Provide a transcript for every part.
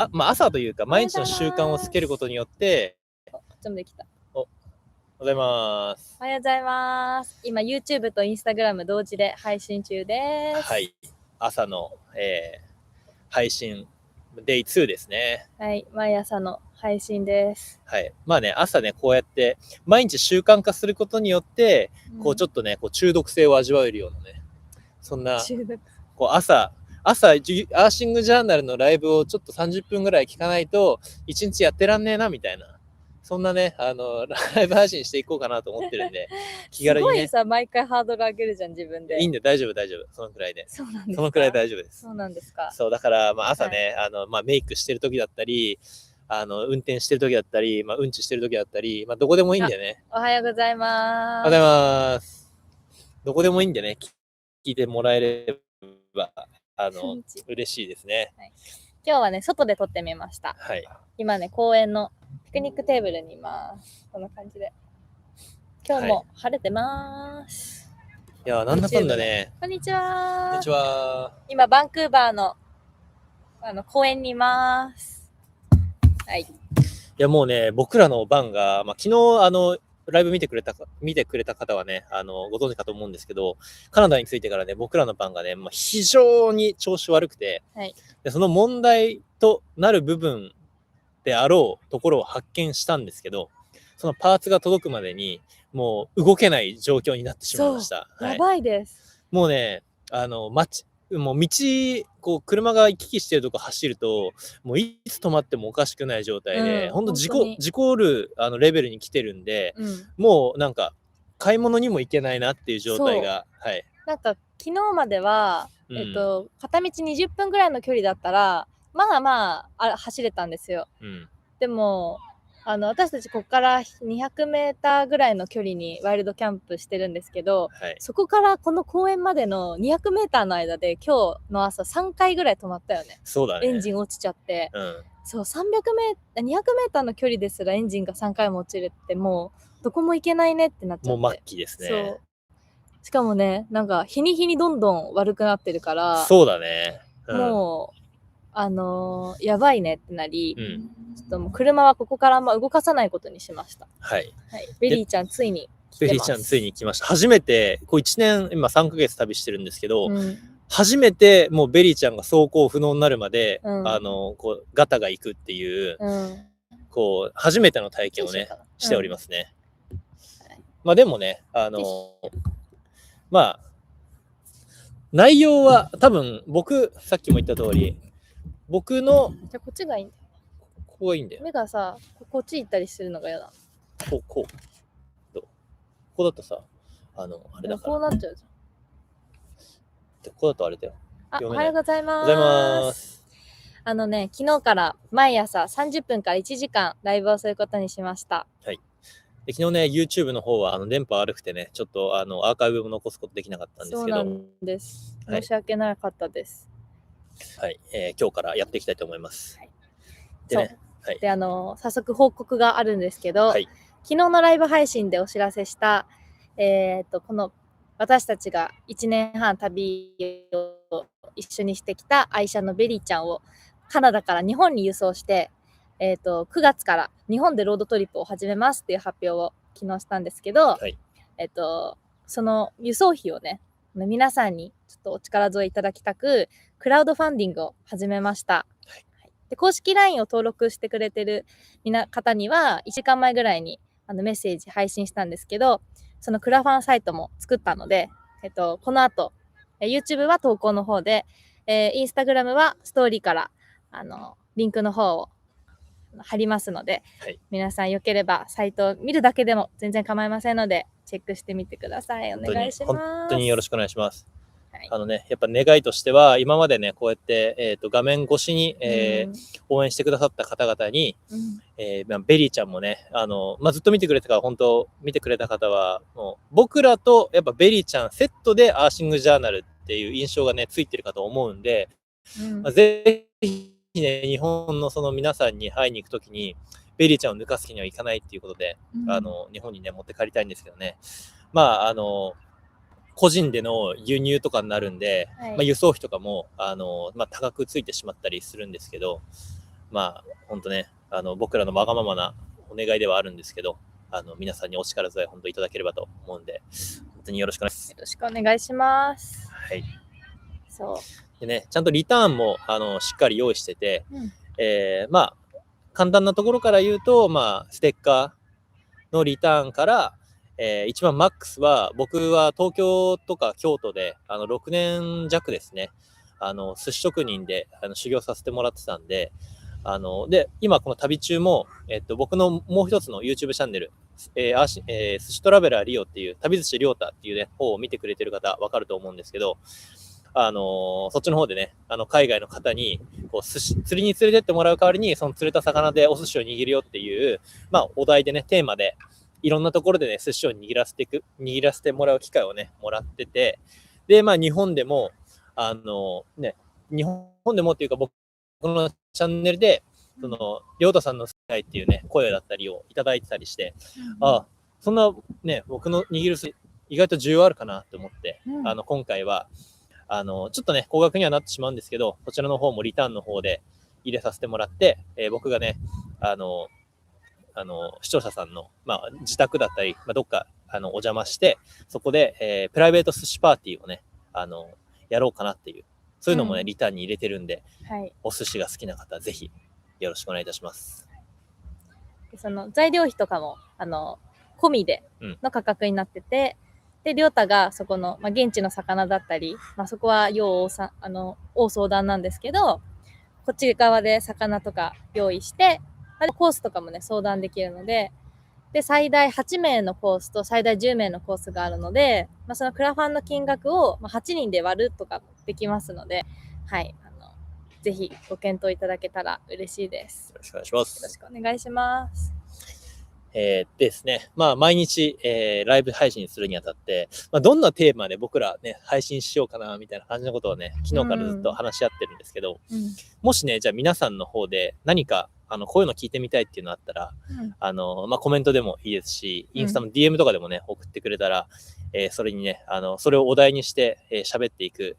朝というか毎日の習慣をつけることによって、こっちもできた。おはようございます。おはようございます。今 YouTube と Instagram 同時で配信中です。はい、朝の、配信デイ2ですね。はい、毎朝の配信です。はい、まあね、朝ね、こうやって毎日習慣化することによって、こうちょっとね、こう中毒性を味わえるようなね、そんなこう朝アーシングジャーナルのライブをちょっと30分ぐらい聞かないと1日やってらんねえなみたいな、そんなね、ライブ配信していこうかなと思ってるんで、気軽にね。すごいさ、毎回ハードル上げるじゃん、自分で。いいんで、大丈夫、そのくらいで。そうなんですか。そのくらい大丈夫です。そうなんですか。そう、だから、朝ね、メイクしてる時だったり、運転してる時だったり、うんちしてる時だったり、どこでもいいんでね。おはようございます。おはようございます。どこでもいいんでね、聞いてもらえれば、嬉しいですね。はい、今日はね、外で撮ってみました。はい。今ね、公園のピクニックテーブルにいます。こんな感じで。今日も晴れてます。いや、なんだかんだね。こんにちは。こんにちは。今、バンクーバーの公園にいます。はい。いや、もうね、僕らの番が、昨日、ライブ見てくれた方はね、ご存知かと思うんですけど、カナダに着いてからね、僕らの番がね、非常に調子悪くて、はい、でその問題となる部分であろうところを発見したんですけど、そのパーツが届くまでに、もう動けない状況になってしまいました。やばいです。もうね、もう道、こう車が行き来してるとこ走ると、もういつ止まってもおかしくない状態で、本当事故るレベルに来てるんで、もうなんか買い物にも行けないなっていう状態が、はい。なんか昨日までは、片道20分ぐらいの距離だったら、走れたんですよ。でも私たちここから200メーターぐらいの距離にワイルドキャンプしてるんですけど、そこからこの公園までの200メーターの間で今日の朝3回ぐらい止まったよね。そうだね。エンジン落ちちゃって、そう200メーターの距離ですらエンジンが3回も落ちるってもうどこも行けないねってなっちゃって。もう末期ですね。そう。しかもね、なんか日に日にどんどん悪くなってるから。そうだね。もうやばいねってなり、ちょっともう車はここから動かさないことにしました。はい。ベリーちゃんついに来ました。初めて、こう1年、今3ヶ月旅してるんですけど、初めてもうベリーちゃんが走行不能になるまで、こうガタが行くっていう、こう初めての体験をね、しておりますね。でもね、内容は多分僕さっきも言った通り、僕のじゃこっちがいいんだよ。ここがいいんだよ。目がさ、こっち行ったりするのが嫌だ。ここだとさ、あれだから。こうなっちゃうじゃん。ここだとあれだよ。おはようございます。おはようございます。昨日から毎朝30分から1時間ライブをすることにしました。はい。で昨日ね、YouTube の方は電波悪くてね、ちょっとアーカイブも残すことできなかったんですけど。そうなんです。申し訳なかったです。はい、今日からやっていきたいと思います。でね、で早速報告があるんですけど、昨日のライブ配信でお知らせした、この私たちが1年半旅を一緒にしてきた愛車のベリーちゃんをカナダから日本に輸送して、9月から日本でロードトリップを始めますっていう発表を昨日したんですけど、その輸送費をね、皆さんにちょっとお力添えいただきたく、クラウドファンディングを始めました。で公式 LINE を登録してくれてる方には1時間前ぐらいにメッセージ配信したんですけど、そのクラファンサイトも作ったので、この後 YouTube は投稿の方で、Instagram はストーリーからリンクの方を貼りますので、皆さんよければサイトを見るだけでも全然構いませんのでチェックしてみてください。お願いします。本当によろしくお願いします。やっぱ願いとしては今までねこうやって、画面越しに、応援してくださった方々に、ベリーちゃんもねずっと見てくれたから本当見てくれた方はもう僕らとやっぱベリーちゃんセットでアーシングジャーナルっていう印象がねついてるかと思うんで、ぜひね日本のその皆さんに会いに行くときにベリーちゃんを抜かす気にはいかないっていうことで、日本にね持って帰りたいんですけどね、個人での輸入とかになるんで、輸送費とかも高くついてしまったりするんですけど、まあ、本当ね、僕らのわがままなお願いではあるんですけど、皆さんにお力添え本当いただければと思うんで、本当によろしくお願いします。よろしくお願いします。はい。そう。でね、ちゃんとリターンも、しっかり用意してて、まあ、簡単なところから言うと、まあ、ステッカーのリターンから、一番マックスは、僕は東京とか京都で、6年弱ですね、寿司職人で修行させてもらってたんで、で、今この旅中も、僕のもう一つの YouTube チャンネル、寿司トラベラーリオっていう、旅寿司リオタっていうね、方を見てくれてる方わかると思うんですけど、そっちの方でね、海外の方に、こう、釣りに連れてってもらう代わりに、その釣れた魚でお寿司を握るよっていう、まあ、お題でね、テーマで、いろんなところでね、寿司を握らせてもらう機会をね、もらってて、で、まあ、日本でも、日本でもっていうか、僕のチャンネルで、その、りょうたさんの世界っていうね、声だったりをいただいてたりして、そんなね、僕の握る寿司、意外と需要あるかなと思って、今回は、ちょっとね、高額にはなってしまうんですけど、こちらの方もリターンの方で入れさせてもらって、僕がね、視聴者さんの、まあ、自宅だったり、まあ、どっかお邪魔して、そこで、プライベート寿司パーティーをね、やろうかなっていう、そういうのもね、リターンに入れてるんで、お寿司が好きな方はぜひよろしくお願いいたします。その材料費とかも込みでの価格になってて、で、りょうたがそこの、まあ、現地の魚だったり、まあ、そこは要相談なんですけど、こっち側で魚とか用意して、まあ、コースとかもね、相談できるので、で、最大8名のコースと最大10名のコースがあるので、まあ、そのクラファンの金額を8人で割るとかできますので、はい、ぜひご検討いただけたら嬉しいです。よろしくお願いします。よろしくお願いします。ですね、まあ、毎日、ライブ配信するにあたって、まあ、どんなテーマで僕らね、配信しようかな、みたいな感じのことをね、昨日からずっと話し合ってるんですけど、もしね、じゃあ皆さんの方で何か、こういうの聞いてみたいっていうのあったら、まあ、コメントでもいいですし、インスタの DM とかでもね、送ってくれたら、それにね、それをお題にして、喋っていく、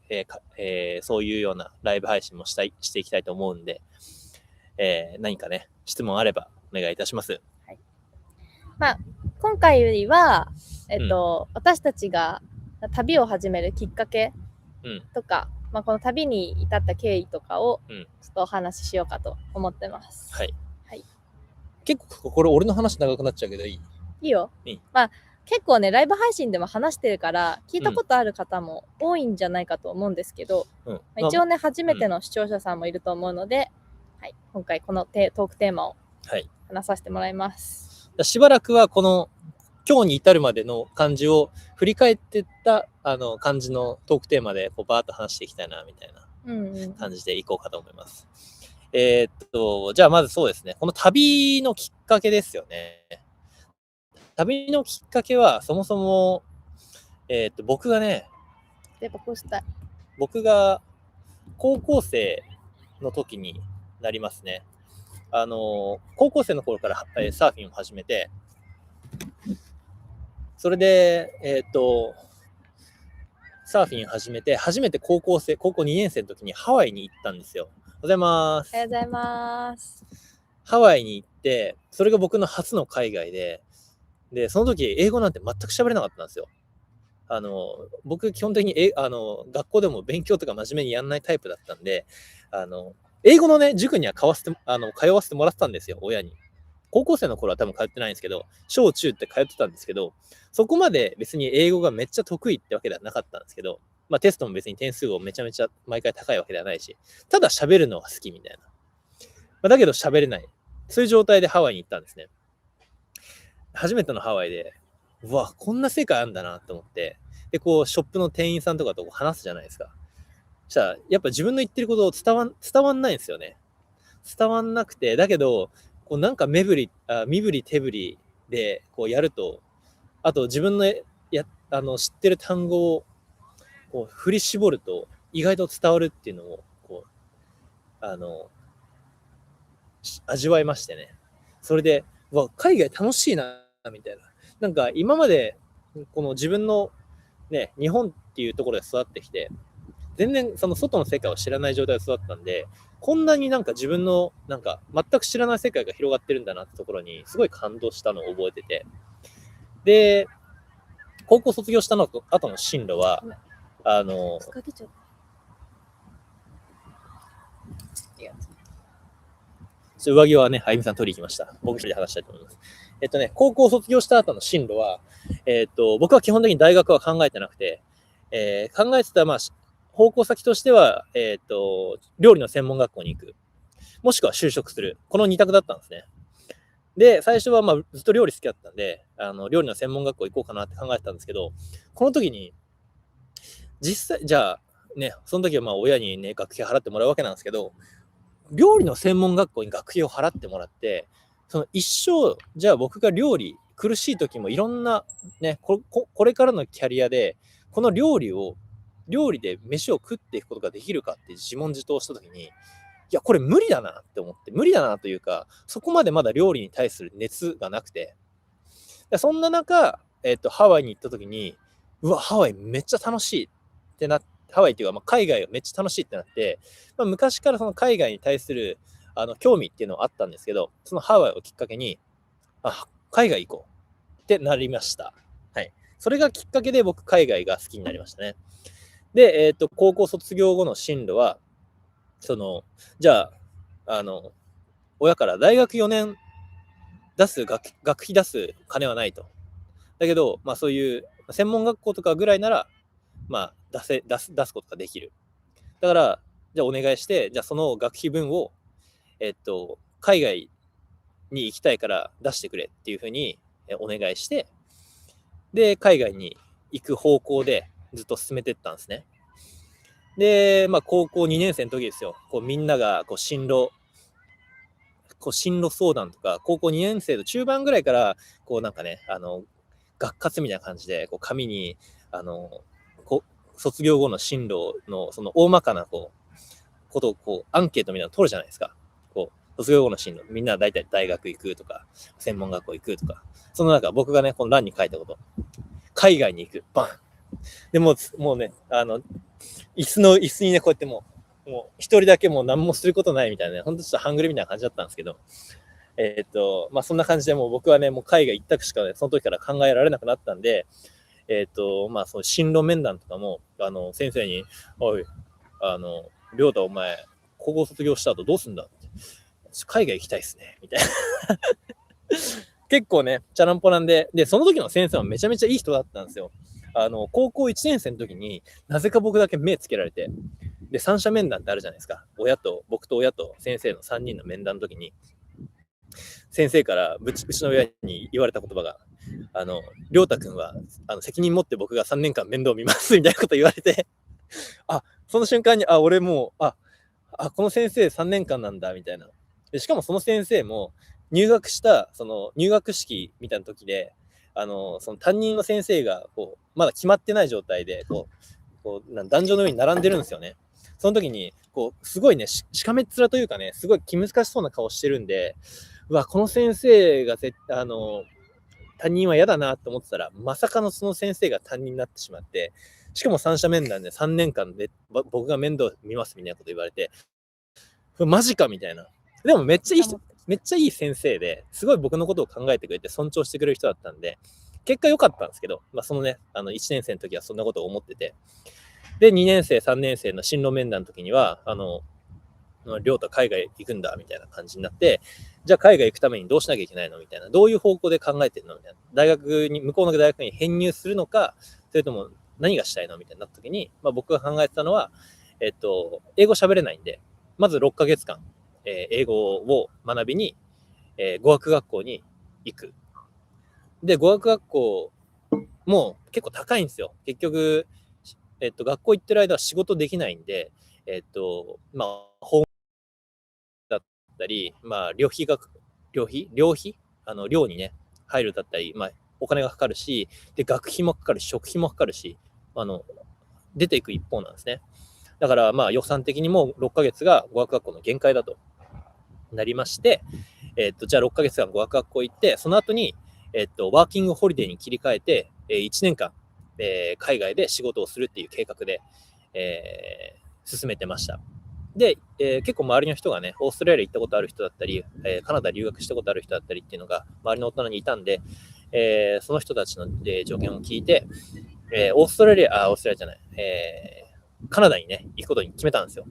そういうようなライブ配信もしていきたいと思うんで、何かね、質問あればお願いいたします。まあ、今回は、私たちが旅を始めるきっかけとか、まあ、この旅に至った経緯とかをちょっとお話ししようかと思ってます。はい。はい、結構これ俺の話長くなっちゃうけどいい？いいよ。まあ結構ね、ライブ配信でも話してるから聞いたことある方も多いんじゃないかと思うんですけど、まあ、一応ね、初めての視聴者さんもいると思うので、はい、今回このトークテーマを話させてもらいます。しばらくはこの今日に至るまでの感じを振り返ってった感じのトークテーマでこうバーッと話していきたいなみたいな感じでいこうかと思います。じゃあまずそうですね、この旅のきっかけですよね。旅のきっかけはそもそも、僕がね、僕が高校生の時になりますね。高校生の頃からサーフィンを始めて、それで、サーフィン始めて、初めて高校2年生の時にハワイに行ったんですよ。おはようございます。おはようございます。ハワイに行って、それが僕の初の海外で、その時英語なんて全く喋れなかったんですよ。僕基本的に学校でも勉強とか真面目にやんないタイプだったんで、英語のね、塾には通わせてもらってたんですよ、親に。高校生の頃は多分通ってないんですけど、小中って通ってたんですけど、そこまで別に英語がめっちゃ得意ってわけではなかったんですけど、まあテストも別に点数をめちゃめちゃ毎回高いわけではないし、ただ喋るのは好きみたいな。まあ、だけど喋れない。そういう状態でハワイに行ったんですね。初めてのハワイで、うわ、こんな世界あるんだなと思って、で、こう、ショップの店員さんとかと話すじゃないですか。そしたら、やっぱ自分の言ってることを伝わんないんですよね。伝わんなくて、だけど、こうなんか身振り手振りでこうやると、あと自分の知ってる単語をこう振り絞ると意外と伝わるっていうのをこう味わいましてね。それで、わ、海外楽しいなみたいな。なんか今までこの自分のね、日本っていうところで育ってきて、全然その外の世界を知らない状態で育ったんで、こんなになんか自分のなんか全く知らない世界が広がってるんだなってところにすごい感動したのを覚えてて、で、高校卒業したの後の進路は、上着はね、あゆみさん取りに行きました。僕一人で話したいと思います。高校卒業した後の進路は、僕は基本的に大学は考えてなくて、考えてた、まあ、方向先としては、料理の専門学校に行く。もしくは就職する。この2択だったんですね。で、最初はまあずっと料理好きだったんで、料理の専門学校行こうかなって考えてたんですけど、この時に、実際、じゃあ、ね、その時はまあ親にね、学費払ってもらうわけなんですけど、料理の専門学校に学費を払ってもらって、その一生、じゃあ僕が料理、苦しい時もいろんな、ね、これからのキャリアで、この料理で飯を食っていくことができるかって自問自答した時に、いや、これ無理だなって思って、無理だなというか、そこまでまだ料理に対する熱がなくて、そんな中、ハワイに行った時に、うわ、ハワイめっちゃ楽しいってなって、ハワイっていうか、まあ、海外がめっちゃ楽しいってなって、まあ、昔からその海外に対する興味っていうのはあったんですけど、そのハワイをきっかけに、海外行こうってなりました。はい。それがきっかけで僕、海外が好きになりましたね。で、高校卒業後の進路は、じゃあ、親から大学4年学費出す金はないと。だけど、まあそういう専門学校とかぐらいなら、まあ出すことができる。だから、じゃあお願いして、じゃあその学費分を、海外に行きたいから出してくれっていうふうにお願いして、で、海外に行く方向でずっと進めていったんですね。で、まあ高校2年生の時ですよ。こうみんながこう進路相談とか、高校2年生の中盤ぐらいから、こうなんかね、学活みたいな感じで、こう紙に、卒業後の進路のその大まかなことをこうアンケートみたいなの取るじゃないですか。こう卒業後の進路、みんな大体大学行くとか、専門学校行くとか、その中僕がね、この欄に書いたこと、海外に行く、バン。でもうね、椅子にね、こうやってもう一人だけもう何もすることないみたいなね、ほんとちょっと半グレみたいな感じだったんですけど、まあそんな感じでもう僕はね、もう海外一択しかね、その時から考えられなくなったんで、まあその進路面談とかも、先生に、おい、りょうたお前、高校卒業した後どうすんだって。海外行きたいっすね、みたいな。結構ね、チャランポランで、その時の先生はめちゃめちゃいい人だったんですよ。高校1年生の時になぜか僕だけ目つけられて、で、三者面談ってあるじゃないですか。僕と親と先生の3人の面談の時に、先生からうちの親に言われた言葉が、りょうたくんは責任持って僕が3年間面倒見ますみたいなこと言われて、その瞬間に、俺もう、この先生3年間なんだみたいな。でしかもその先生も入学したその入学式みたいな時で、その担任の先生がこうまだ決まってない状態で壇上の上に並んでるんですよね。その時にすごいね、しかめっ面というかね、すごい気難しそうな顔してるんで、うわ、この先生が担任は嫌だなと思ってたら、まさかのその先生が担任になってしまって、しかも三者面談で3年間で僕が面倒見ますみたいなこと言われて、マジかみたいな。でもめっちゃいい先生で、すごい僕のことを考えてくれて尊重してくれる人だったんで、結果良かったんですけど、まあそのね、1年生の時はそんなことを思ってて、で、2年生、3年生の進路面談の時には、りょうた海外行くんだみたいな感じになって、じゃあ海外行くためにどうしなきゃいけないのみたいな、どういう方向で考えてるのみたいな、向こうの大学に編入するのか、それとも何がしたいのみたいになった時に、まあ、僕が考えてたのは、英語喋れないんで、まず6ヶ月間、英語を学びに、語学学校に行く。で、語学学校も結構高いんですよ。結局、学校行ってる間は仕事できないんで、まあ、だったり、まあ、寮にね、入るだったり、まあ、お金がかかるし、で、学費もかかるし、食費もかかるし、出ていく一方なんですね。だから、まあ、予算的にも6ヶ月が語学学校の限界だとなりまして、じゃあ6ヶ月間語学学校行って、その後に、ワーキングホリデーに切り替えて、1年間、海外で仕事をするっていう計画で、進めてました。で、結構周りの人がね、オーストラリア行ったことある人だったり、カナダ留学したことある人だったりっていうのが周りの大人にいたんで、その人たちの、条件を聞いて、オーストラリアじゃない、カナダにね、行くことに決めたんですよ。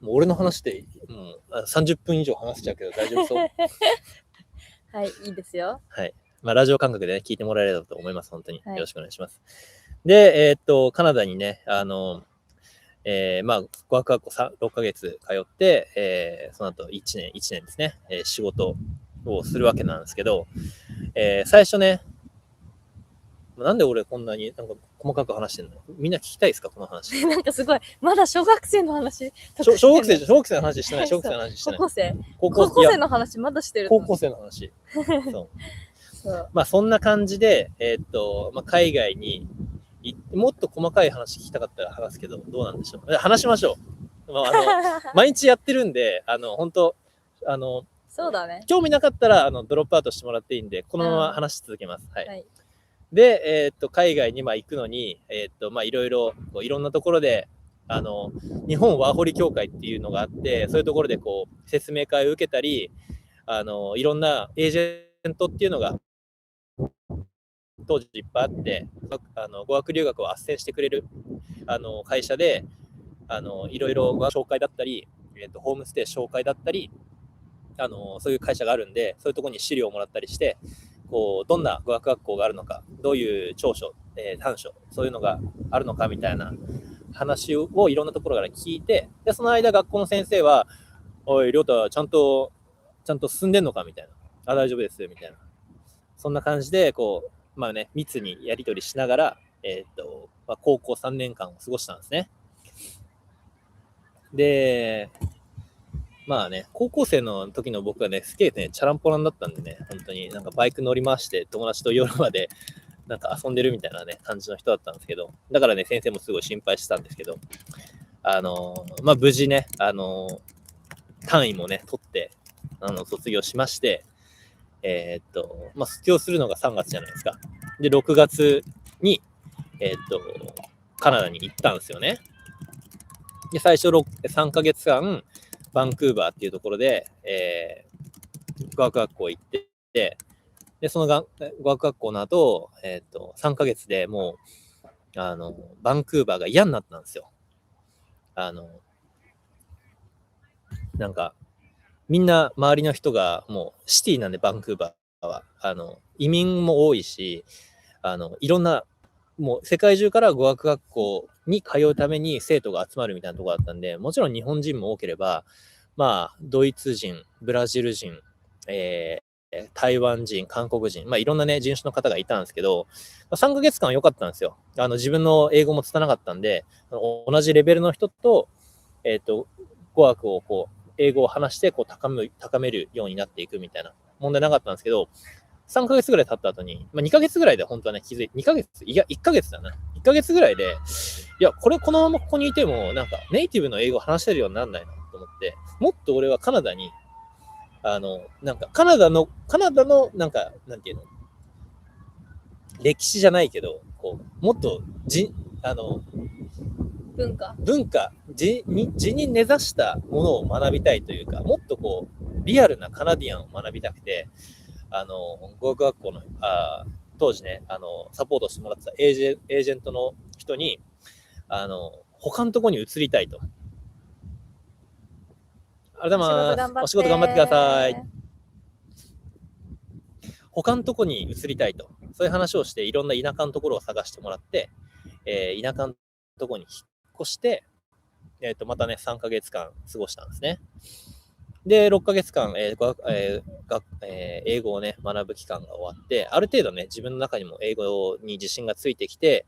もう俺の話で、もう30分以上話しちゃうけど大丈夫そうはい、いいですよ。はい。ラジオ感覚で、ね、聞いてもらえればと思います。本当に。よろしくお願いします。で、カナダにね、語学学校6ヶ月通って、その後1年ですね、仕事をするわけなんですけど、最初ね、なんで俺こんなになんか細かく話してんの？みんな聞きたいですかこの話？なんかすごい、まだ小学生の話。小学生の話してない。小学生の話してない。高校生の話まだしてる。高校生の話。そう。そんな感じで、海外にもっと細かい話聞きたかったら話すけど、どうなんでしょう。話しましょう。毎日やってるんで、本当そうだね。興味なかったらドロップアウトしてもらっていいんで、このまま話し続けます。はい。で、海外に行くのに、いろいろんなところで、日本ワーホリ協会っていうのがあって、そういうところでこう説明会を受けたり、いろんなエージェントっていうのが当時いっぱいあって、語学留学を斡旋してくれる会社で、いろいろ紹介だったり、ホームステイ紹介だったり、そういう会社があるんで、そういうところに資料をもらったりして、こうどんな語学学校があるのか、どういう長所、短所、そういうのがあるのかみたいな話をいろんなところから聞いて、でその間学校の先生は、おい、りょうたちゃんと進んでんのかみたいな、大丈夫ですみたいな、そんな感じでこう密にやり取りしながら、高校3年間を過ごしたんですね。で、高校生の時の僕はね、すげえね、チャランポランだったんでね、本当になんかバイク乗り回して友達と夜までなんか遊んでるみたいなね、感じの人だったんですけど、だからね、先生もすごい心配してたんですけど、無事ね、単位もね、取って、卒業しまして、卒業するのが3月じゃないですか。で、6月に、カナダに行ったんですよね。で、最初3ヶ月間、バンクーバーっていうところで、語学学校行って、で、その語学学校の後、3ヶ月でもう、バンクーバーが嫌になったんですよ。なんか、みんな周りの人がもうシティなんで、バンクーバーは。移民も多いし、いろんな、もう世界中から語学学校に通うために生徒が集まるみたいなところだったんで、もちろん日本人も多ければ、ドイツ人、ブラジル人、台湾人、韓国人、いろんなね、人種の方がいたんですけど、3ヶ月間良かったんですよ。自分の英語も拙かったんで、同じレベルの人と、語学をこう、英語を話してこう高めるようになっていくみたいな問題なかったんですけど、3ヶ月ぐらい経った後に、2ヶ月ぐらいで本当はね、気づいて、2ヶ月いや、1ヶ月だな。1ヶ月ぐらいで、いや、このままここにいても、なんかネイティブの英語を話せるようにならないなと思って、もっと俺はカナダに、なんかカナダの、なんか、なんていうの、歴史じゃないけど、こう、もっと文化、字に根ざしたものを学びたいというか、もっとこう、リアルなカナディアンを学びたくて、語学学校の、当時ね、サポートしてもらってたエージェントの人に、他のところに移りたいと。ありがとうございます。お仕事頑張ってください。他のところに移りたいと。そういう話をして、いろんな田舎のところを探してもらって、田舎のところに引っ越して、またね、3ヶ月間過ごしたんですね。で、6ヶ月間、英語をね、学ぶ期間が終わって、ある程度ね、自分の中にも英語に自信がついてきて、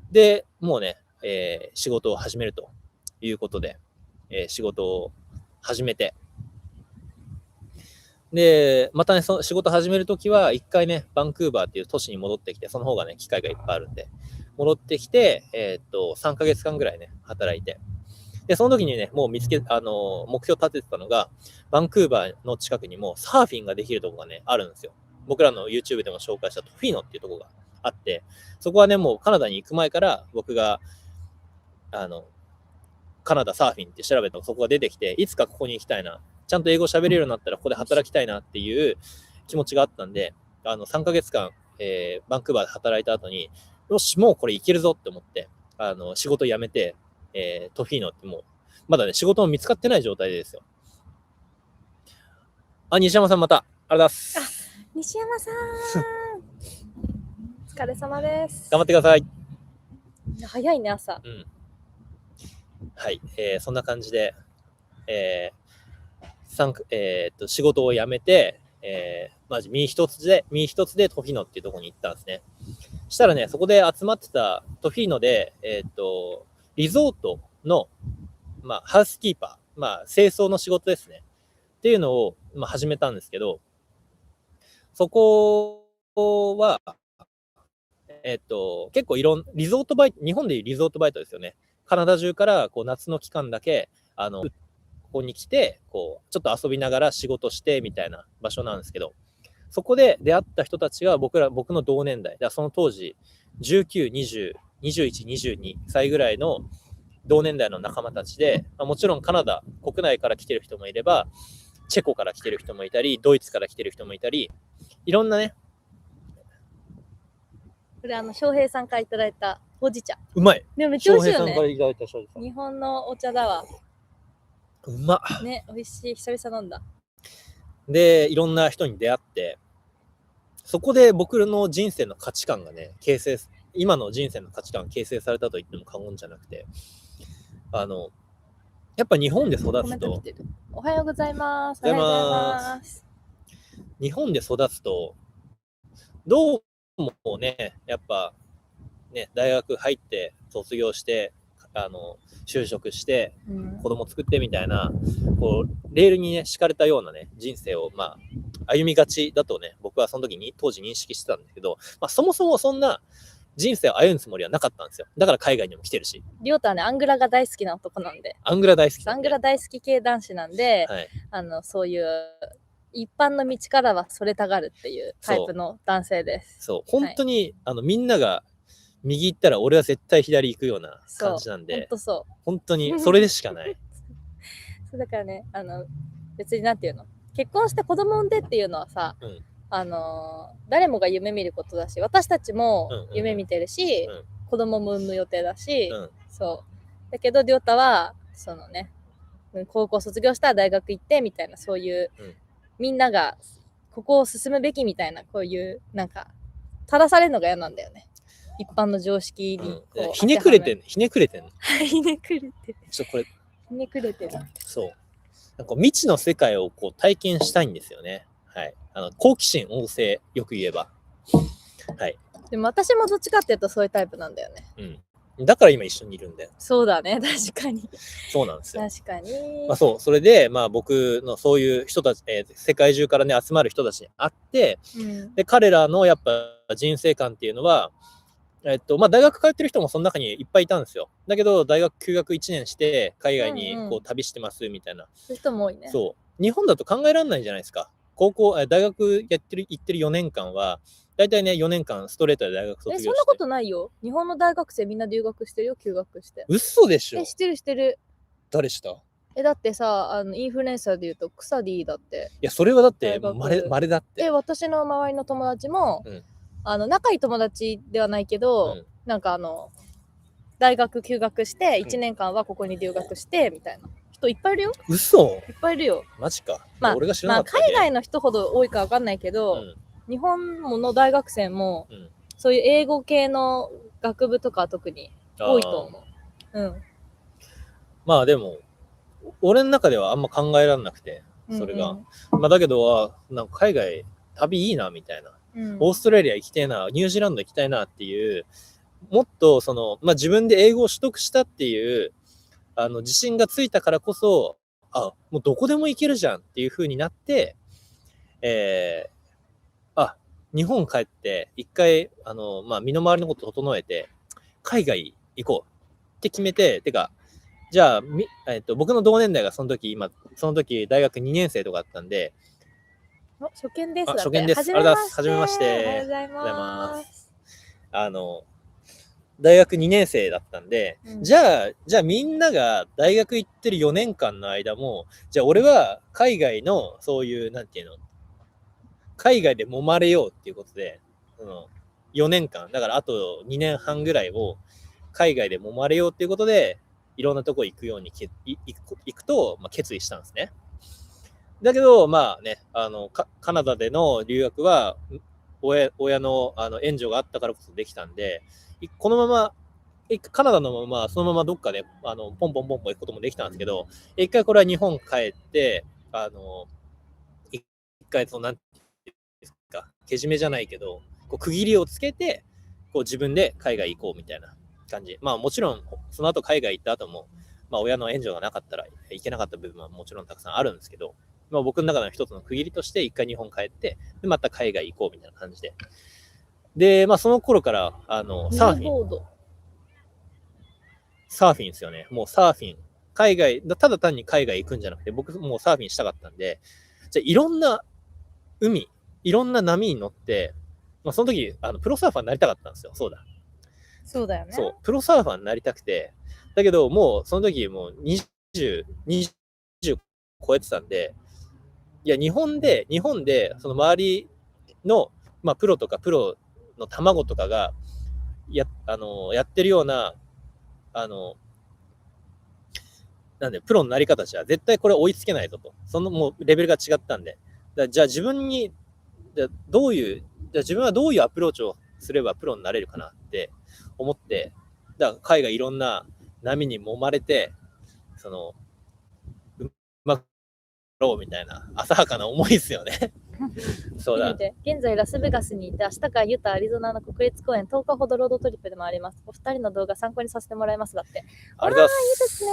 で、もうね、仕事を始めるということで、仕事を始めて、で、またね、その仕事始めるときは、一回ね、バンクーバーっていう都市に戻ってきて、その方がね、機会がいっぱいあるんで、戻ってきて、3ヶ月間ぐらいね、働いて、で、その時にね、もう目標立ててたのが、バンクーバーの近くにもサーフィンができるところがね、あるんですよ。僕らの YouTube でも紹介したトフィーノっていうところがあって、そこはね、もうカナダに行く前から僕が、カナダサーフィンって調べたらそこが出てきて、いつかここに行きたいな、ちゃんと英語喋れるようになったらここで働きたいなっていう気持ちがあったんで、3ヶ月間、バンクーバーで働いた後に、よし、もうこれいけるぞって思って、仕事辞めて、トフィーノってもう、まだね、仕事も見つかってない状態ですよ。西山さんまた、ありがとうございます。西山さんお疲れ様です。頑張ってください。早いね、朝。はい、そんな感じで、仕事を辞めて、マジ身一つでトフィーノっていうところに行ったんですね。したらね、そこで集まってたトフィーノで、リゾートの、ハウスキーパー、清掃の仕事ですね。っていうのを、始めたんですけど、そこは、結構リゾートバイト、日本でいうリゾートバイトですよね。カナダ中からこう夏の期間だけ、ここに来て、こう、ちょっと遊びながら仕事してみたいな場所なんですけど、そこで出会った人たちが僕の同年代、その当時、19、20、21、22歳ぐらいの同年代の仲間たちで、もちろんカナダ国内から来てる人もいれば、チェコから来てる人もいたり、ドイツから来てる人もいたり、いろんなね。これ翔平さんからいただいたほうじ茶。うまい。でもめっちゃ美味しいよね。翔平さんからいただいた日本のお茶だわ。うまっ。ね、美味しい。久々飲んだ。で、いろんな人に出会って、そこで僕の人生の価値観がね、今の人生の価値観が形成されたと言っても過言じゃなくて、やっぱ日本で育つと、おはようございます。おはようございます。日本で育つと、どうもね、やっぱね、大学入って卒業して就職して、子供作ってみたいな、こうレールにね敷かれたようなね人生を歩みがちだとね、僕はその時に当時認識してたんだけど、そもそもそんな人生を歩むつもりはなかったんですよ。だから海外にも来てるし。りょうたはね、アングラが大好きな男なんで。アングラ大好き、アングラ大好き系男子なんで、はい、そういう一般の道からはそれたがるっていうタイプの男性です。そう、本当に、はい、みんなが右行ったら俺は絶対左行くような感じなんで、本当にそれでしかない。そうだからね、別になんていうの、結婚して子供産んでっていうのはさ、誰もが夢見ることだし、私たちも夢見てるし、子供も産む予定だし、そう。だけどりょうたはそのね、高校卒業したら大学行ってみたいな、そういう、みんながここを進むべきみたたいな、こういうなんか正されるのが嫌なんだよね。一般の常識にこう、ひねくれてんの。ひねくれてる。これひねくれてる。そう。なんか未知の世界をこう体験したいんですよね。はい。好奇心旺盛、よく言えば。はい。でも私もどっちかっていうとそういうタイプなんだよね。だから今一緒にいるんだよ。そうだね、確かに。そうなんですよ。確かに。そう、それで、僕のそういう人たち、世界中からね、集まる人たちに会って、で、彼らのやっぱ人生観っていうのは、大学通ってる人もその中にいっぱいいたんですよ。だけど、大学休学1年して、海外にこう旅してますみたいな。そういう人も多いね。そう。日本だと考えられないじゃないですか。大学行ってる4年間は、大体ね、4年間ストレートで大学卒業して。そんなことないよ。日本の大学生みんな留学してるよ、休学して。嘘でしょ。してる。誰した？だってさ、インフルエンサーで言うと、クサディだって。いや、それはだって、まれだって。私の周りの友達も、仲いい友達ではないけど、なんか大学休学して、1年間はここに留学して、みたいな。人いっぱいいるよ。嘘？いっぱいいるよ。マジか。俺が知らなかった。海外の人ほど多いか分かんないけど、日本の大学生も、そういう英語系の学部とかは特に多いと思う。でも、俺の中ではあんま考えられなくて、それが。だけど、なんか海外、旅いいな、みたいな。オーストラリア行きたいな、ニュージーランド行きたいなっていう、もっと自分で英語を取得したっていう、自信がついたからこそ、もうどこでも行けるじゃんっていう風になって、日本帰って一回、身の回りのことを整えて、海外行こうって決めて、じゃあ、僕の同年代がその時大学2年生とかだったんで、初見です。初見です。ありがとうございます。はじめまして。おはようございます。大学2年生だったんで、じゃあみんなが大学行ってる4年間の間も、じゃあ俺は海外のそういう、なんていうの、海外で揉まれようっていうことで、4年間、だからあと2年半ぐらいを海外で揉まれようっていうことで、いろんなとこ行くように行くと、決意したんですね。だけど、カナダでの留学は、親の援助があったからこそできたんで、このまま、カナダのまま、そのままどっかで、ポンポン行くこともできたんですけど、一回これは日本帰って、一回、なんていうんですか、けじめじゃないけど、こう区切りをつけて、こう自分で海外行こうみたいな感じ。もちろん、その後海外行った後も、親の援助がなかったらいけなかった部分はもちろんたくさんあるんですけど、僕の中の一つの区切りとして、一回日本帰って、でまた海外行こうみたいな感じで。で、その頃から、サーフィン。サーフィンですよね。もうサーフィン。海外、ただ単に海外行くんじゃなくて、僕もうサーフィンしたかったんで、じゃあいろんな海、いろんな波に乗って、その時、プロサーファーになりたかったんですよ。そうだ。そうだよね。そう、プロサーファーになりたくて、だけど、もう、その時、もう20超えてたんで、いや、日本で、その周りの、プロとかプロの卵とかが、やってるような、なんで、プロのなり方じゃ、絶対これ追いつけないぞと。そのもうレベルが違ったんで。じゃあ自分に、じゃあ自分はどういうアプローチをすればプロになれるかなって思って、だから海外いろんな波に揉まれて、うまくろうみたいな浅はかな思いですよね。そうだ。現在ラスベガスにいて、明日からユタ、アリゾナの国立公園10日ほどロードトリップでもあります。お二人の動画参考にさせてもらいますだって。ありがとうございます。いいですね。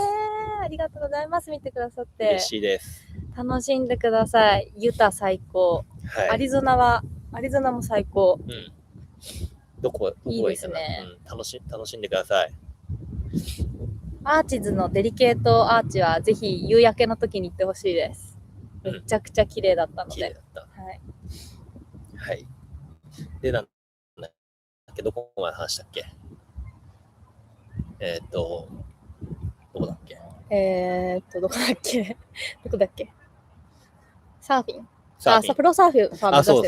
ありがとうございます。見てくださって。嬉しいです。楽しんでください。ユタ最高。はい、アリゾナも最高。どこがいいかな。いいですね。楽しんでください。アーチズのデリケートアーチはぜひ夕焼けの時に行ってほしいです。めちゃくちゃ綺麗だったので。綺麗だった。はい。はい。で、なんだっけ、どこまで話したっけ？どこだっけ？どこだっけ？サーフィン。プロサーフィン。そ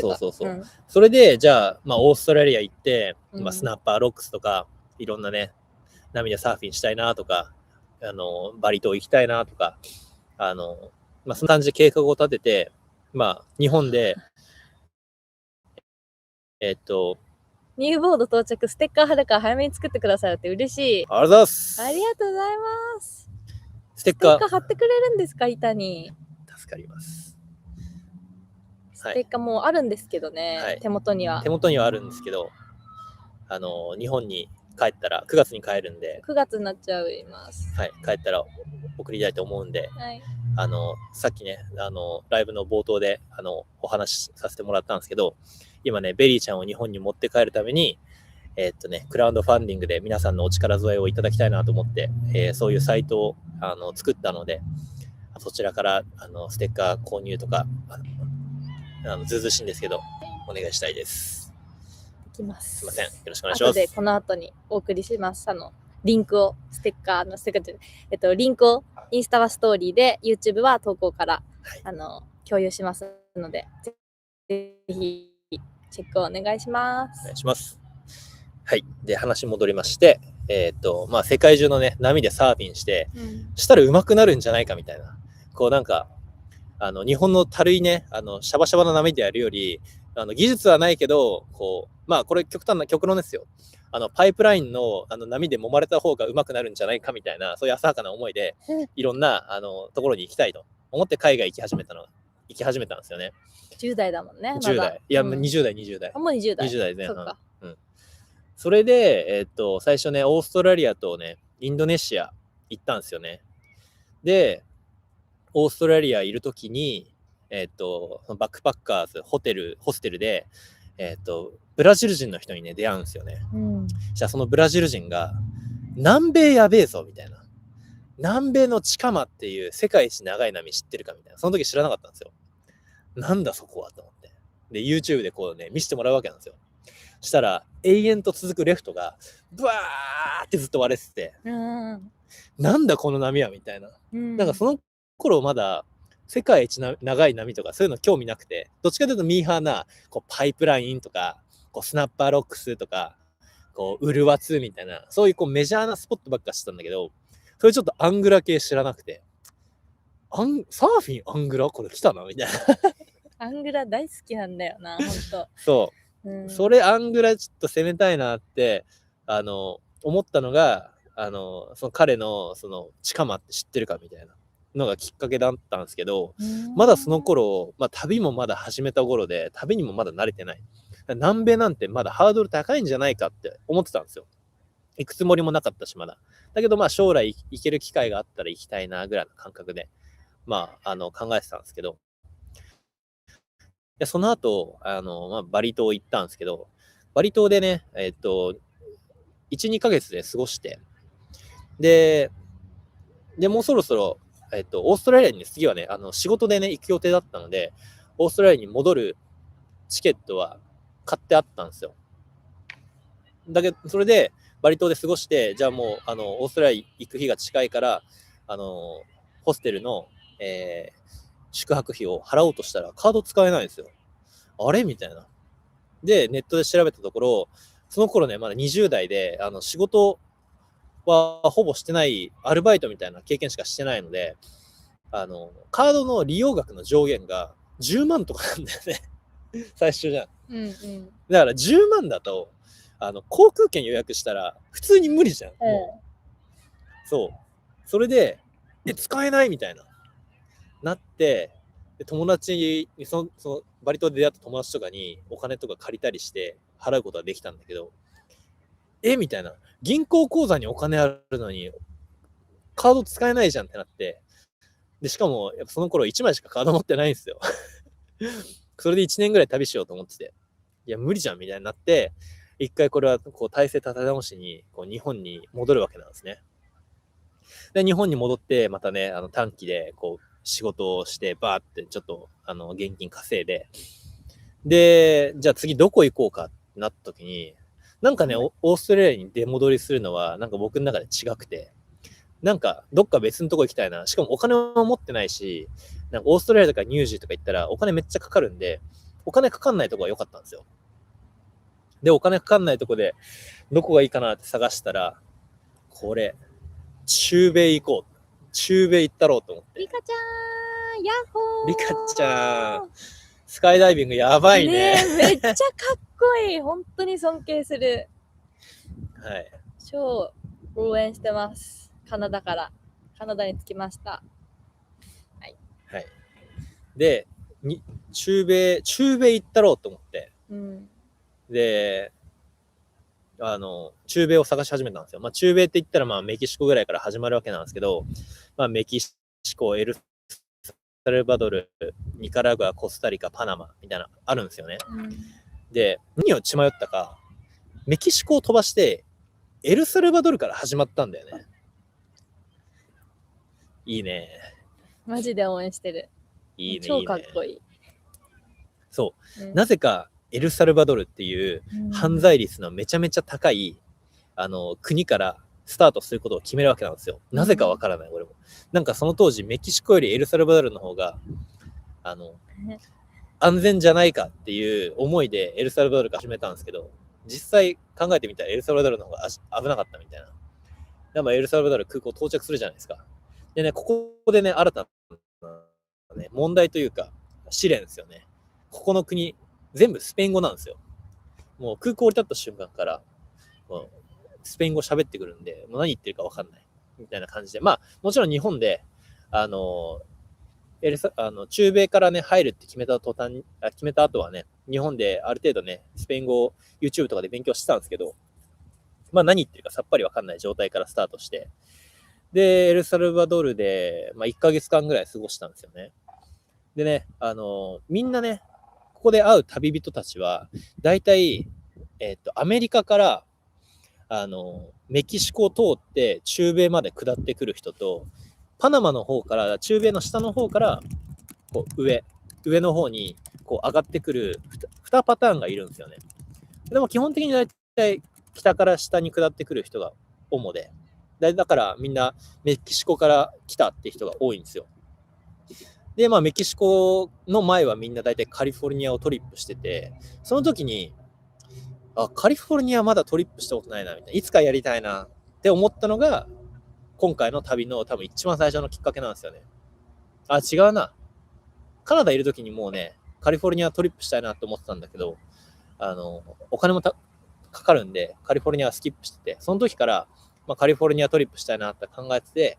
う。それで、じゃあ、オーストラリア行って、スナッパーロックスとか、いろんなね、波でサーフィンしたいなとか、バリ島行きたいなとか、そんな感じで計画を立てて、日本で、ニューボード到着、ステッカー貼るから早めに作ってくださいって嬉しい。ありがとうございます。ありがとうございます。ステッカー貼ってくれるんですか、板に。助かります。ステッカーもあるんですけどね、はい、手元にはあるんですけど、日本に帰ったら9月に帰るんで、9月になっちゃいます。はい、帰ったら送りたいと思うんで、はい、さっきね、ライブの冒頭でお話しさせてもらったんですけど、今ね、ベリーちゃんを日本に持って帰るために、クラウドファンディングで皆さんのお力添えをいただきたいなと思って、そういうサイトを作ったので、そちらからステッカー購入とか、ずうずうしいんですけど、お願いしたいです。できます。すいません。よろしくお願いします。後でこの後にお送りします。リンクを、リンクをインスタはストーリーで、YouTube は投稿から、はい、共有しますので、ぜひチェックをお願いします。お願いします。はい。で、話戻りまして、世界中のね、波でサーフィンして、したら上手くなるんじゃないかみたいな。こうなんか、日本の軽いね、シャバシャバな波でやるより、技術はないけど、こう、これ極論ですよ。パイプラインの波で揉まれた方が上手くなるんじゃないかみたいな、そういう浅はかな思いで、いろんなところに行きたいと思って海外行き始めたんですよね。10代だもんね。10代。いや、20代。もう20代。20代前半。それで、最初ね、オーストラリアとね、インドネシア行ったんですよね。で、オーストラリアいるときに、バックパッカーズ、ホステルで、ブラジル人の人にね、出会うんですよね。じゃあそのブラジル人が、南米やべえぞ、みたいな。南米のチカマっていう世界一長い波知ってるかみたいな。その時知らなかったんですよ。なんだそこはと思って。で、YouTube でこうね、見せてもらうわけなんですよ。したら永遠と続くレフトがブワーってずっと割れてて、なんだこの波はみたいな。なんかその頃まだ世界一長い波とかそういうの興味なくて、どっちかというとミーハーなこうパイプラインとかこうスナッパーロックスとかこうウルワ2みたいな、そういうこうメジャーなスポットばっかしてたんだけど、それちょっとアングラ系知らなくて、サーフィンアングラこれ来たなみたいな。アングラ大好きなんだよな、ほんと。そう、それアングラちょっと攻めたいなって思ったのが、その彼のその近間って知ってるかみたいなのがきっかけだったんですけど、まだその頃、旅もまだ始めた頃で、旅にもまだ慣れてない。南米なんてまだハードル高いんじゃないかって思ってたんですよ。行くつもりもなかったしまだ。だけど将来行ける機会があったら行きたいなぐらいの感覚で、考えてたんですけど、でその後、バリ島行ったんですけど、バリ島でね、1、2ヶ月で過ごして、で、もうそろそろ、オーストラリアに次はね、仕事でね、行く予定だったので、オーストラリアに戻るチケットは買ってあったんですよ。だけど、それで、バリ島で過ごして、じゃあもう、オーストラリア行く日が近いから、ホステルの、宿泊費を払おうとしたら、カード使えないんですよ。あれみたいな。で、ネットで調べたところ、その頃ね、まだ20代で、仕事はほぼしてない、アルバイトみたいな経験しかしてないので、カードの利用額の上限が10万とかなんだよね。最初じゃん。だから10万だと、航空券予約したら普通に無理じゃん。そう。それで、使えないみたいな。なって、で友達にそのバリ島で出会った友達とかにお金とか借りたりして払うことはできたんだけど、みたいな。銀行口座にお金あるのに、カード使えないじゃんってなって、で、しかも、やっぱその頃1枚しかカード持ってないんですよ。それで1年ぐらい旅しようと思ってて、いや、無理じゃんみたいになって、一回これはこう体制立て直しに、こう日本に戻るわけなんですね。で、日本に戻って、またね、短期で、こう、仕事をして、バーってちょっと、現金稼いで、で、じゃあ次どこ行こうかってなった時に、なんかね、オーストラリアに出戻りするのは、なんか僕の中で違くて、なんかどっか別のとこ行きたいな。しかもお金も持ってないし、なんかオーストラリアとかニュージーとか行ったらお金めっちゃかかるんで、お金かかんないとこが良かったんですよ。で、お金かかんないとこで、どこがいいかなって探したら、これ、中米行こう。中米行ったろうと思って。リカちゃん、ヤッホー。リカちゃん、スカイダイビングやばいね。めっちゃかっこいい。本当に尊敬する。はい。超応援してます。カナダに着きました。はい。はい。で、中米行ったろうと思って。で、中米を探し始めたんですよ。中米って言ったらメキシコぐらいから始まるわけなんですけど、メキシコ、エルサルバドル、ニカラグア、コスタリカ、パナマみたいなあるんですよね。で、何を血迷ったか、メキシコを飛ばしてエルサルバドルから始まったんだよね。いいね。マジで応援してる。いいね。超かっこいい。そう。なぜかエルサルバドルっていう犯罪率のめちゃめちゃ高い、国からスタートすることを決めるわけなんですよ。なぜかわからない、俺も。なんかその当時メキシコよりエルサルバドルの方が、安全じゃないかっていう思いでエルサルバドルから始めたんですけど、実際考えてみたらエルサルバドルの方が危なかったみたいな。でもエルサルバドル空港到着するじゃないですか。でね、ここでね、新たな、ね、問題というか、試練ですよね。ここの国、全部スペイン語なんですよ。もう空港降り立った瞬間から、もうスペイン語喋ってくるんで、もう何言ってるか分かんない。みたいな感じで。もちろん日本で、中米からね、入るって決めた後はね、日本である程度ね、スペイン語を YouTube とかで勉強してたんですけど、何言ってるかさっぱり分かんない状態からスタートして、で、エルサルバドルで、1ヶ月間ぐらい過ごしたんですよね。でね、みんなね、ここで会う旅人たちは、だいたい、アメリカから、メキシコを通って中米まで下ってくる人と、パナマの方から、中米の下の方から、こう上の方にこう上がってくる2パターンがいるんですよね。でも基本的に大体北から下に下ってくる人が主で、だからみんなメキシコから来たって人が多いんですよ。で、まあメキシコの前はみんな大体カリフォルニアをトリップしてて、その時に、カリフォルニアまだトリップしたことないな、みたいな。いつかやりたいなって思ったのが、今回の旅の多分一番最初のきっかけなんですよね。違うな。カナダいる時にもうね、カリフォルニアトリップしたいなと思ってたんだけど、お金もかかるんで、カリフォルニアはスキップしてて、その時から、まあ、カリフォルニアトリップしたいなって考えてて、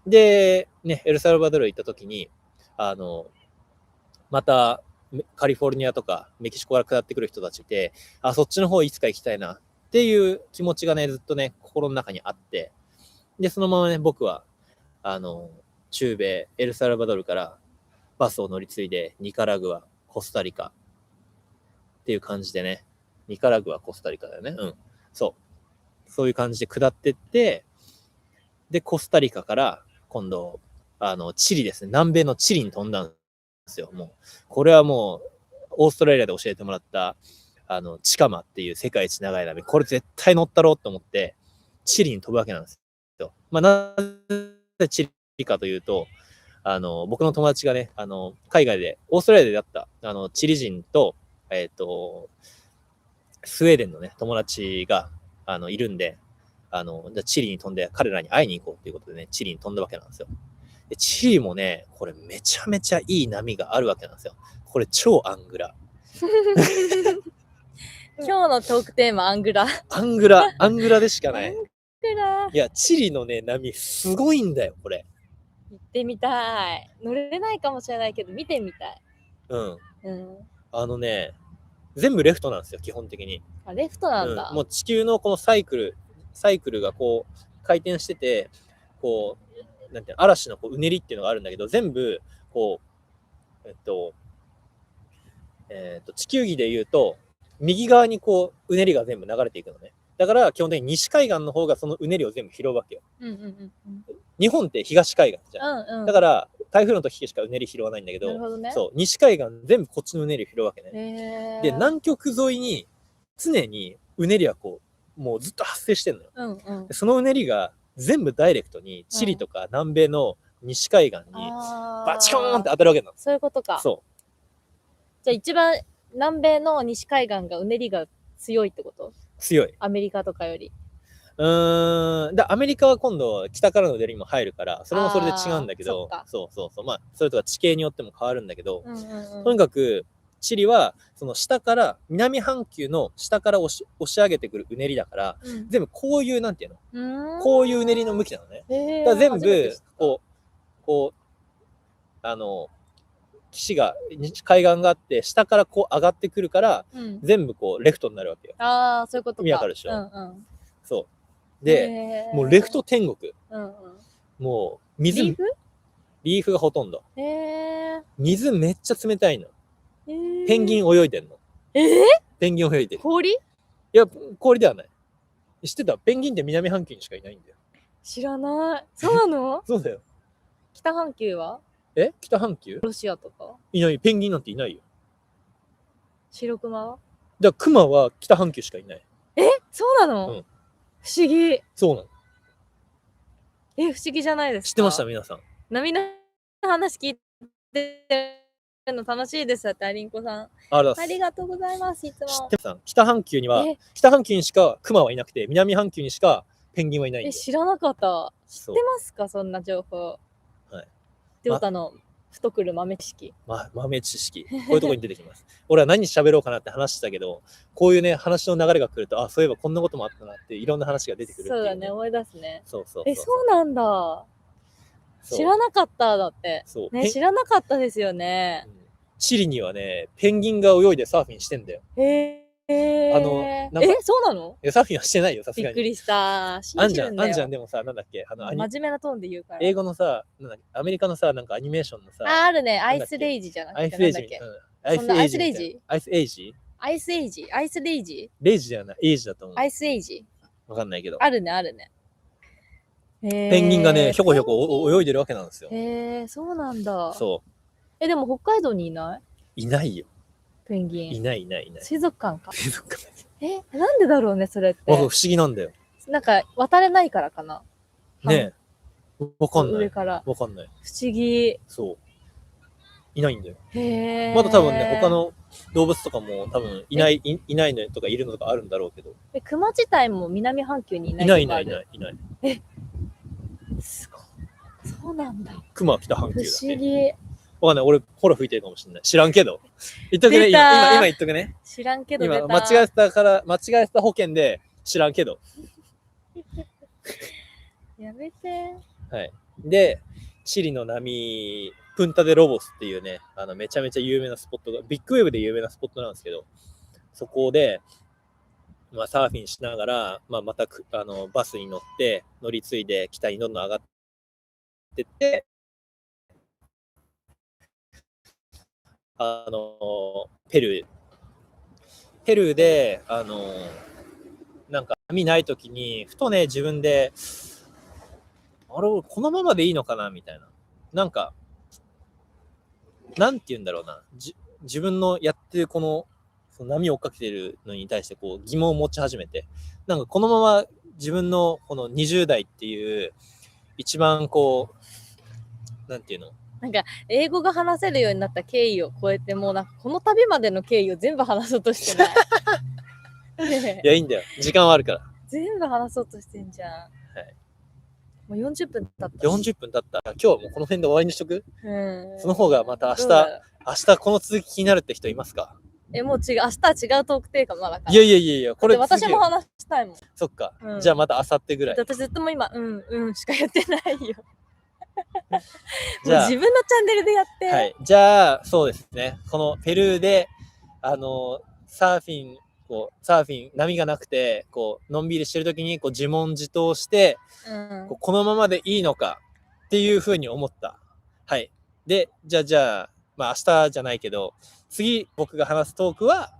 で、ね、エルサルバドル行った時に、また、カリフォルニアとかメキシコから下ってくる人たちいて、そっちの方いつか行きたいなっていう気持ちがね、ずっとね、心の中にあって、で、そのままね、僕は、中米、エルサルバドルからバスを乗り継いで、ニカラグア、コスタリカっていう感じでね、ニカラグア、コスタリカだよね。うん。そう。そういう感じで下ってって、で、コスタリカから今度、チリですね。南米のチリに飛んだんですよ。もう、これはもう、オーストラリアで教えてもらった、チカマっていう世界一長い波、これ絶対乗ったろうと思って、チリに飛ぶわけなんですよ。まあ、なぜチリかというと、僕の友達がね、海外で、オーストラリアで出会った、チリ人と、スウェーデンのね、友達が、いるんで、じゃあチリに飛んで彼らに会いに行こうということでね、チリに飛んだわけなんですよ。で、チリもね、これめちゃめちゃいい波があるわけなんですよ。これ超アングラ。今日のトークテーマ、アングラ。アングラでしかない。いや、チリのね、波すごいんだよ、これ。行ってみたい。乗れないかもしれないけど、見てみたい。うん。全部レフトなんですよ、基本的に。レフトなんだ。もう地球のこのサイクルがこう、回転してて、こう、なんていうの、嵐のこううねりっていうのがあるんだけど、全部、こう、地球儀で言うと、右側にこう、うねりが全部流れていくのね。だから、基本的に西海岸の方がそのうねりを全部拾うわけよ。日本って東海岸じゃん。だから、台風の時しかうねり拾わないんだけど、そう、西海岸全部こっちのうねりを拾うわけね。で、南極沿いに、常にうねりはこう、もうずっと発生してんのよ。そのうねりが全部ダイレクトに、チリとか南米の西海岸に、バチコーンって当たるわけなの。そういうことか。そう。じゃあ一番南米の西海岸がうねりが強いってこと？強い。アメリカとかより。アメリカは今度北からのうねりも入るから、それもそれで違うんだけど、そう。まあ、それとか地形によっても変わるんだけど、とにかく、チリは、その下から、南半球の下から押し上げてくるうねりだから、全部こういう、なんていうの？こういううねりの向きなのね。だから全部、岸が、海岸があって、下からこう上がってくるから、全部こう、レフトになるわけよ。そういうことか。意味わかるでしょ？そう。で、もうレフト天国。もう、水、リーフがほとんど。水めっちゃ冷たいの。ペンギン泳いでんの。ペンギン泳いでる。氷？いや、氷ではない。知ってた？ペンギンって南半球にしかいないんだよ。知らない。そうなの？そうだよ。北半球は？北半球？ロシアとか？いない。ペンギンなんていないよ。白クマは？だからクマは北半球しかいない。そうなの？不思議。そうなの。不思議じゃないですか？知ってました皆さん。波の話聞いてるの楽しいですってアリンコさん。ありがとうございます。いつも。知ってます。北半球にしかクマはいなくて、南半球にしかペンギンはいないんで。知らなかった。知ってますか？そんな情報。はい。りょうたのふとくる豆知識。豆知識。こういうところに出てきます。俺は何喋ろうかなって話したけど、こういうね、話の流れが来ると、そういえばこんなこともあったなって、いろんな話が出てくるっていう、そうだね、思い出すね。そう。そうなんだ。知らなかっただって。ね、知らなかったですよね。チリにはね、ペンギンが泳いでサーフィンしてんだよ。そうなの？サーフィンはしてないよ、さすがに。びっくりした。あんじゃん、でもさ、なんだっけ、真面目なトーンで言うから。英語のさ、アメリカのさ、なんかアニメーションのさ。あるね、アイスレイジじゃなくて。アイスレイジ。アイスレイジ。アイスエイジ？アイスエイジ？アイスレイジ？レイジじゃない、エイジだと思う。アイスエイジ？わかんないけど。あるね。ペンギンがね、ひょこひょこ泳いでるわけなんですよ。そうなんだ。そう。でも北海道にいない？いないよ。ペンギン。いないいないいない。水族館か。水族館。なんでだろうね、それって。不思議なんだよ。なんか、渡れないからかな。ねえ。わかんない。上から。わかんない。不思議。そう。いないんだよ。へえ。まだ多分ね、他の動物とかも多分いないのとかいるのとかあるんだろうけど。熊自体も南半球にいないいないいないいないいない。すごい。そうなんだ。熊は北半球だ、ね。不思議。わかんない。俺、フォロー吹いてるかもしれない。知らんけど。言っとくね。今言っとくね。知らんけど今、間違えた保険で知らんけど。やめて。はい。で、チリの波、プンタデロボスっていうね、めちゃめちゃ有名なスポットが、ビッグウェーブで有名なスポットなんですけど、そこで、サーフィンしながら、またバスに乗って乗り継いで北にどんどん上がってって、ペルーでなんか波ない時にふとね自分であれこのままでいいのかなみたいな、なんかなんて言うんだろうな、自分のやってるこの波を追っかけてるのに対してこう疑問を持ち始めて、なんかこのまま自分のこの20代っていう一番こうなんていうの、なんか英語が話せるようになった経緯を超えて、もうなんかこの旅までの経緯を全部話そうとしてないいやいいんだよ、時間はあるから。全部話そうとしてんじゃん。はい。もう40分経った。40分経った。今日はもうこの辺で終わりにしとく？その方がまた明日この続き気になるって人いますか？もう違う、明日は違うトークテーマだから。いや、これ私も話したいもん。そっか。じゃあまた明後日ぐらい。私ずっとも今、しかやってないよ。じゃあ自分のチャンネルでやって。はい。じゃあ、そうですね。このペルーで、サーフィン、波がなくて、のんびりしてるときに、自問自答して、このままでいいのかっていうふうに思った。はい。で、じゃあ、明日じゃないけど、次僕が話すトークは、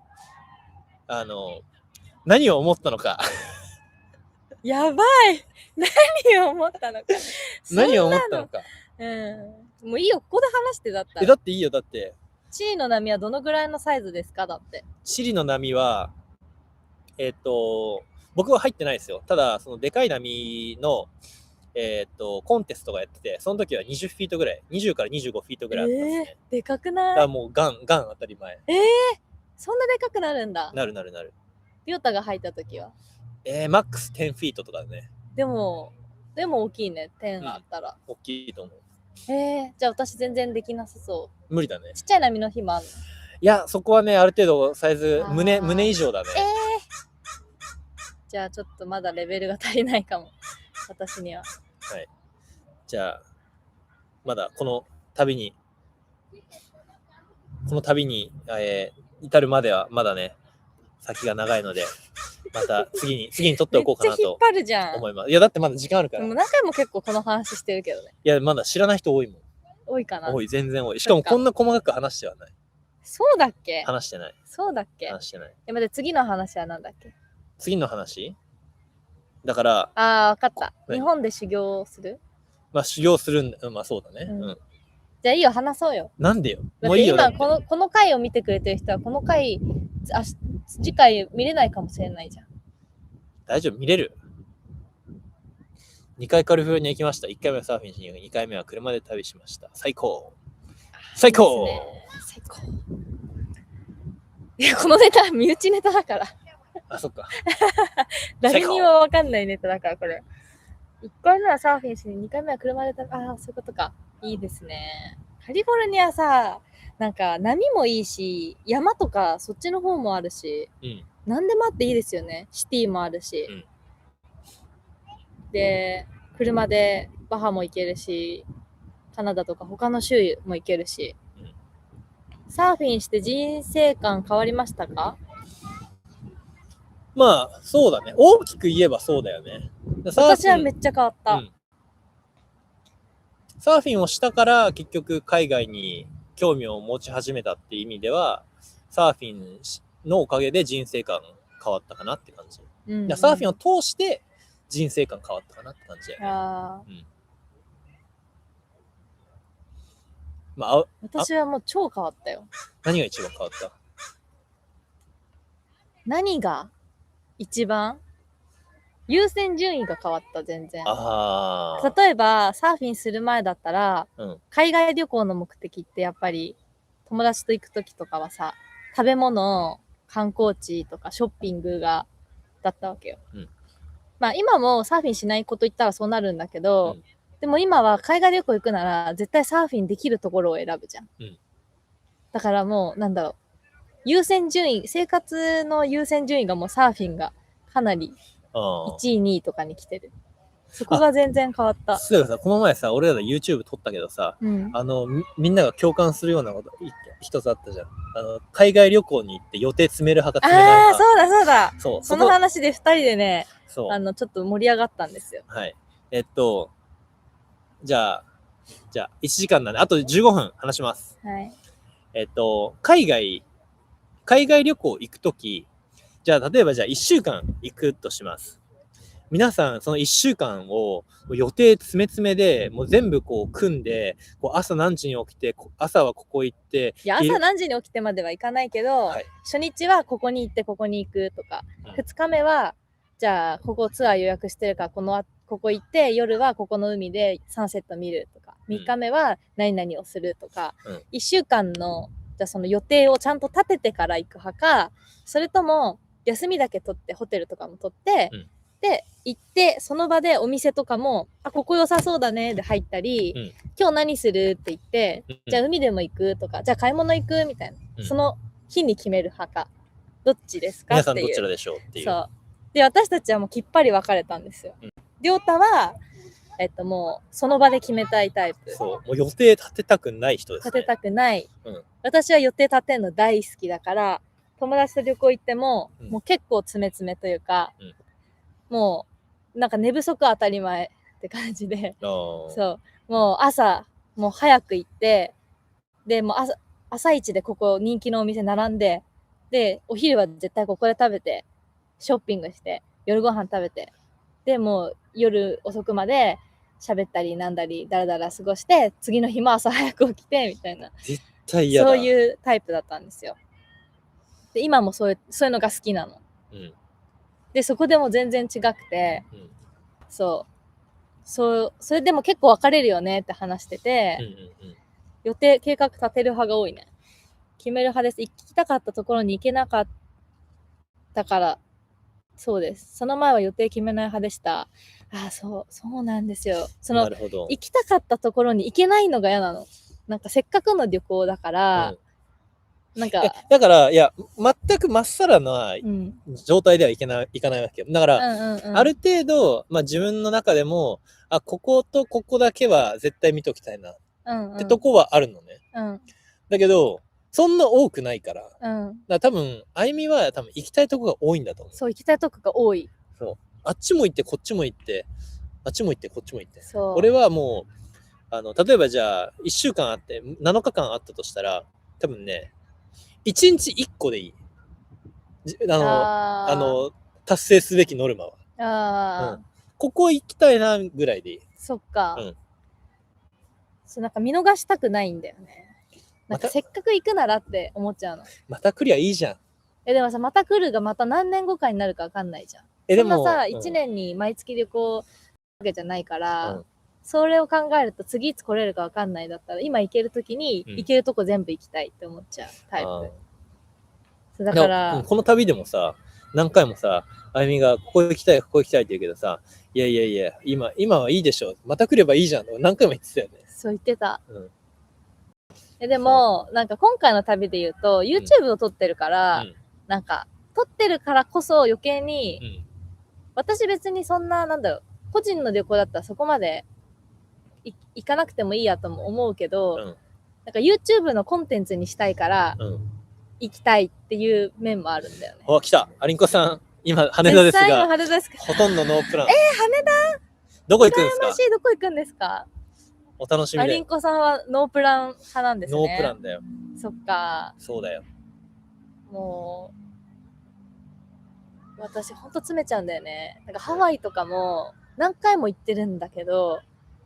何を思ったのか。やばい。何を思ったのか。何を思ったのか。もういいよ、ここで話してだったら。だっていいよ、だって。チリの波はどのぐらいのサイズですか？だって。チリの波は、僕は入ってないですよ。ただ、そのでかい波の、コンテストがやってて、その時は20フィートぐらい、20から25フィートぐらいあったんですね。でかくない？だからもうガン当たり前。そんなでかくなるんだ。なる。リョータが入った時はマックス10フィートとかね。でも大きいね、10あったら。大きいと思う。じゃあ私全然できなさそう。無理だね。ちっちゃい波の日もあるの？いや、そこはね、ある程度サイズ、胸以上だね。じゃあちょっとまだレベルが足りないかも。私には。はい。じゃあ、まだこの旅に、至るまではまだね、先が長いので、また次に撮っておこうかなと思います。いや、だってまだ時間あるから。でも何回も結構この話してるけどね。いや、まだ知らない人多いもん。多いかな？多い、全然多い。しかもこんな細かく話してはない。そうだっけ？話してない。そうだっけ？話してない。待って、次の話は何だっけ？次の話だから。わかった。日本で修行する？修行するんだ。そうだね。じゃあいいよ、話そうよ。なんでよ。もういいよ。今この回を見てくれてる人はこの回、次回見れないかもしれないじゃん。大丈夫、見れる。2回カリフォルニア行きました。1回目はサーフィンしに、2回目は車で旅しました。最高。最高。いや、このネタ身内ネタだから。そっか。誰にも分かんないネタだからこれ。1回目はサーフィンしに、2回目は車で旅。そういうことか。いいですね。カリフォルニアさ、なんか波もいいし、山とかそっちの方もあるし、何でもあっていいですよね。シティもあるし。で、車でバハも行けるし、カナダとか他の州も行けるし。サーフィンして人生観変わりましたか？そうだね。大きく言えばそうだよね。私はめっちゃ変わった。サーフィンをしたから結局海外に興味を持ち始めたっていう意味では、サーフィンのおかげで人生観変わったかなって感じ。サーフィンを通して人生観変わったかなって感じだよね。私はもう超変わったよ。何が一番変わった？何が一番優先順位が変わった、全然。例えば、サーフィンする前だったら、海外旅行の目的ってやっぱり、友達と行くときとかはさ、食べ物、観光地とかショッピングだったわけよ。まあ今もサーフィンしないこと言ったらそうなるんだけど、でも今は海外旅行行くなら絶対サーフィンできるところを選ぶじゃん。だからもう、優先順位、生活の優先順位がもうサーフィンがかなり1位、2位とかに来てる。そこが全然変わった。そういえばさ、この前さ、俺らで YouTube 撮ったけどさ、みんなが共感するようなこと一つあったじゃん。海外旅行に行って予定詰める派か詰めない派。そうだ。その話で2人でね、ちょっと盛り上がったんですよ。はい。じゃあ、1時間なんで、あと15分話します。はい。海外旅行行くとき、じゃあ、例えば1週間行くとします。皆さん、その1週間を予定詰めで、もう全部こう組んで、朝何時に起きて、朝はここ行って、いや、朝何時に起きてまではいかないけど、初日はここに行ってここに行くとか、2日目は、じゃあ、ここツアー予約してるから、ここ行って、夜はここの海でサンセット見るとか、3日目は何々をするとか、1週間の、じゃあその予定をちゃんと立ててから行く派か、それとも、休みだけ取って、ホテルとかも取って、で、行って、その場でお店とかも、ここ良さそうだねで入ったり、今日何するって言って、じゃあ海でも行くとか、じゃあ買い物行くみたいな、その日に決める派か、どっちですかっていう。皆さんどちらでしょうっていう。そう。で、私たちはもうきっぱり分かれたんですよ。りょうたは、もうその場で決めたいタイプ。そう、もう予定立てたくない人ですね。立てたくない。私は予定立てるの大好きだから、友達と旅行行っても、もう結構詰めというか、もう、寝不足当たり前って感じで、そう、もう朝、もう早く行って、で、もう朝一でここ人気のお店並んで、で、お昼は絶対ここで食べて、ショッピングして、夜ご飯食べて、で、もう夜遅くまで喋ったりなんだり、だらだら過ごして、次の日も朝早く起きて、みたいな。絶対嫌だ。そういうタイプだったんですよ。で、今もそういうのが好きなの。で、そこでも全然違くて、それでも結構分かれるよねって話してて、予定、計画立てる派が多いね。決める派です。行きたかったところに行けなかったから、そうです。その前は予定決めない派でした。そうなんですよ。行きたかったところに行けないのが嫌なの。せっかくの旅行だから、だから、いや、全くまっさらな状態ではいかないわけよ。だから、ある程度、自分の中でも、こことここだけは絶対見ときたいなってとこはあるのね。だけど、そんな多くないから。多分、あゆみは行きたいとこが多いんだと思う。そう、行きたいとこが多い。そう。あっちも行って、こっちも行って、あっちも行って、こっちも行って。俺はもう、例えばじゃあ、1週間あって、7日間あったとしたら、多分ね、1日1個でいい。達成すべきノルマは。ここ行きたいなぐらいでいい。そっか。そう、見逃したくないんだよね。せっかく行くならって思っちゃうの。また来りゃいいじゃん。でもさ、また来るがまた何年後かになるか分かんないじゃん。でもさ、1年に毎月旅行わけじゃないから、それを考えると次いつ来れるか分かんないだったら、今行けるときに行けるとこ全部行きたいって思っちゃうタイプ。だから、この旅でもさ、何回もさ、あゆみがここ行きたいって言うけどさ、いや、今はいいでしょ。また来ればいいじゃん。何回も言ってたよね。そう言ってた。でも、今回の旅で言うと、YouTube を撮ってるから、撮ってるからこそ余計に、私別にそんな、個人の旅行だったらそこまで行かなくてもいいやとも思うけど、YouTube のコンテンツにしたいから、行きたいっていう面もあるんだよね。来た。アリンコさん、今、羽田ですが、ほとんどノープラン。羽田どこ行くんですか？どこ行くんですか？お楽しみで。アリンコさんはノープラン派なんですね。ノープランだよ。そっか。そうだよ。もう、私ほんと詰めちゃうんだよね。ハワイとかも何回も行ってるんだけど、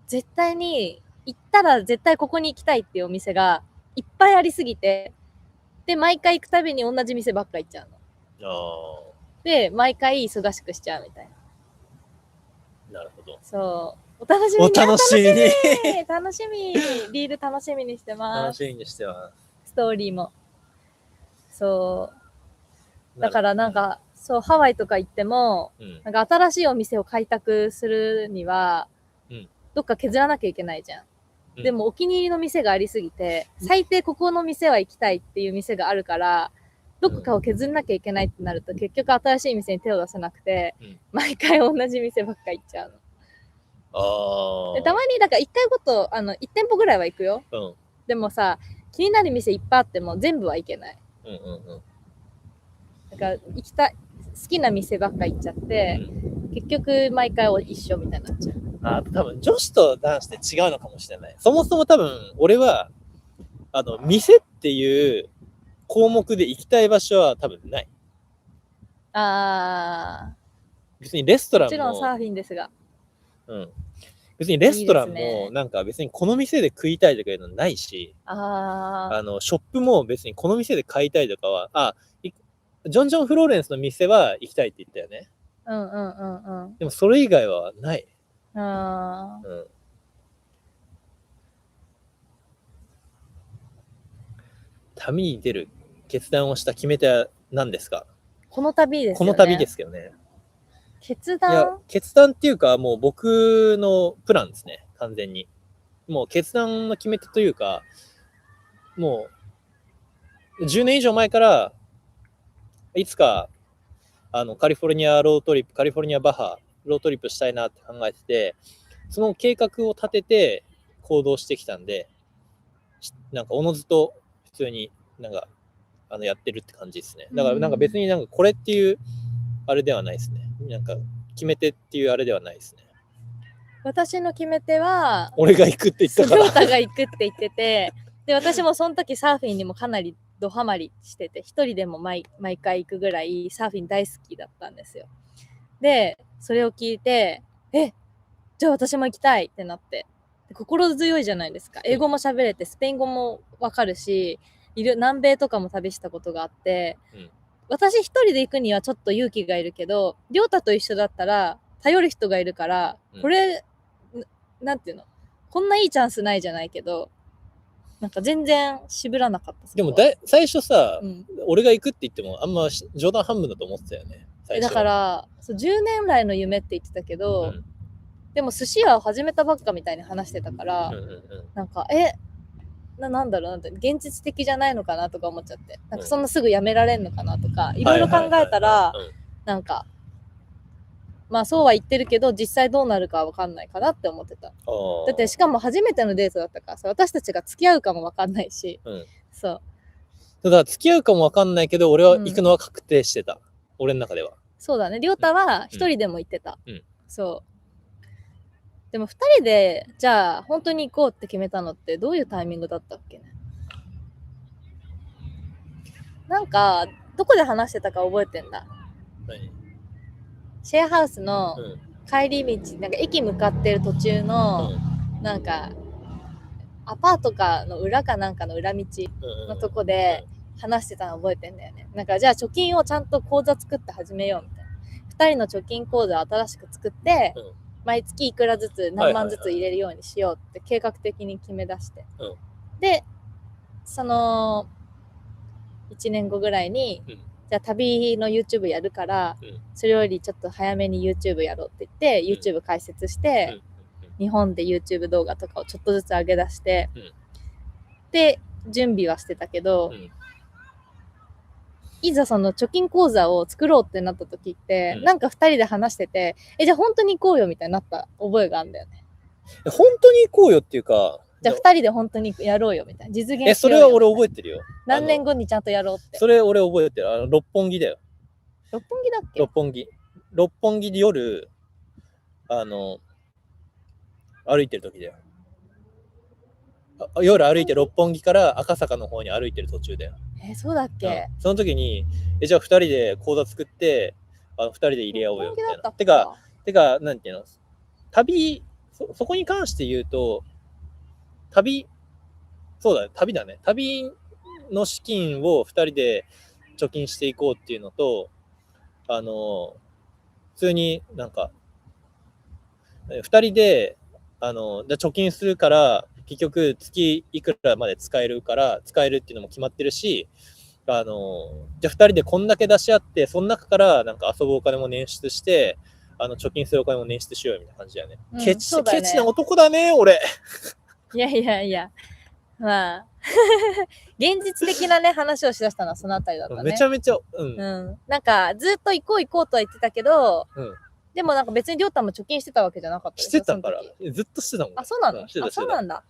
絶対に行ったら絶対ここに行きたいっていうお店がいっぱいありすぎて、で、毎回行くたびに同じ店ばっか行っちゃうの。で、毎回忙しくしちゃうみたいな。なるほど。そう。お楽しみに。お楽しみに。楽しみ。リール楽しみにしてます。楽しみにしてます。ストーリーも。そう。だからなんか、そう、ハワイとか行っても、なんか新しいお店を開拓するには、どっか削らなきゃいけないじゃん。でもお気に入りの店がありすぎて、最低ここの店は行きたいっていう店があるから、どこかを削んなきゃいけないってなると、結局新しい店に手を出せなくて、毎回同じ店ばっか行っちゃうの。でたまにだから1回ごと1店舗ぐらいは行くよ。でもさ、気になる店いっぱいあっても全部は行けない。だから好きな店ばっか行っちゃって、結局毎回一緒みたいになっちゃう。多分女子と男子って違うのかもしれない。そもそも多分俺は店っていう項目で行きたい場所は多分ない。別にレストランももちろんサーフィンですが。別にレストランもなんか別にこの店で食いたいとかいうのないし、ショップも別にこの店で買いたいとかは、ジョン・ジョン・フローレンスの店は行きたいって言ったよね。でもそれ以外はない。旅に出る決断をした決め手は何ですか？この旅ですよね。この旅ですけどね。決断っていうか、もう僕のプランですね、完全に。もう決断の決め手というか、もう10年以上前からいつかカリフォルニアロートリップ、カリフォルニアバハロートリップしたいなって考えてて、その計画を立てて行動してきたんで、なんかおのずと普通になんかやってるって感じですね。だからなんか別になんかこれっていうあれではないですね。なんか決め手っていうあれではないですね。私の決め手は俺が行くって言ったから。亮太が行くって言ってて、で私もその時サーフィンにもかなりドハマりしてて、一人でも毎回行くぐらいサーフィン大好きだったんですよ。でそれを聞いて、じゃあ私も行きたいってなって、心強いじゃないですか。英語も喋れてスペイン語もわかるし、南米とかも旅したことがあって、私一人で行くにはちょっと勇気がいるけど、亮太と一緒だったら頼る人がいるから、これなんていうの、こんないいチャンスないじゃないけど、なんか全然渋らなかった。でも最初さ、俺が行くって言ってもあんま冗談半分だと思ってたよね。だから10年来の夢って言ってたけど、でも寿司屋を始めたばっかみたいに話してたから、なんかなんだろうなって、現実的じゃないのかなとか思っちゃって、なんかそんなすぐやめられんのかなとか、いろいろ考えたら、なんかまあそうは言ってるけど実際どうなるかは分かんないかなって思ってた。だってしかも初めてのデートだったからさ、私たちが付き合うかも分かんないし、そうただ付き合うかも分かんないけど、俺は行くのは確定してた、俺の中では。そうだね、亮太は一人でも行ってた、そうでも2人でじゃあ本当に行こうって決めたのってどういうタイミングだったっけね。なんかどこで話してたか覚えてんだ。シェアハウスの帰り道、なんか駅向かってる途中の、なんかアパートかの裏かなんかの裏道のとこで話してたの覚えてんだよね。なんかじゃあ貯金をちゃんと口座作って始めようみたいな。2人の貯金口座を新しく作って、毎月いくらずつ何万ずつ入れるようにしようって計画的に決め出して、でその1年後ぐらいに、じゃあ旅の YouTube やるから、それよりちょっと早めに YouTube やろうって言って、YouTube 開設して、日本で YouTube 動画とかをちょっとずつ上げ出して、で準備はしてたけど、いざその貯金口座を作ろうってなった時って、なんか2人で話してて、じゃあ本当に行こうよみたいになった覚えがあるんだよね。本当に行こうよっていうか、じゃあ2人で本当にやろうよみたいな、実現しようよ。それは俺覚えてるよ。何年後にちゃんとやろうって。それ俺覚えてる。六本木だよ。六本木だっけ？六本木で夜歩いてる時だよ。夜歩いて六本木から赤坂の方に歩いてる途中だよ。そうだっけ？その時にじゃあ2人で口座作って2人で入れ合おうよみたいな。てかなんていうの、旅 そこに関して言うとそうだね、旅だね。旅の資金を2人で貯金していこうっていうのと、普通になんか、2人で、貯金するから、結局月いくらまで使えるっていうのも決まってるし、じゃあ2人でこんだけ出し合って、その中からなんか遊ぶお金も捻出して、貯金するお金も捻出しようよみたいな感じだよね。ケチな男だね、俺。いや。まあ、現実的なね、話をしだしたのはそのあたりだったね。めちゃめちゃ、なんか、ずっと行こうとは言ってたけど、でもなんか別にりょうたも貯金してたわけじゃなかったでしょ。してたから。ずっとしてたもん。あ、そうなの？そうなんだ。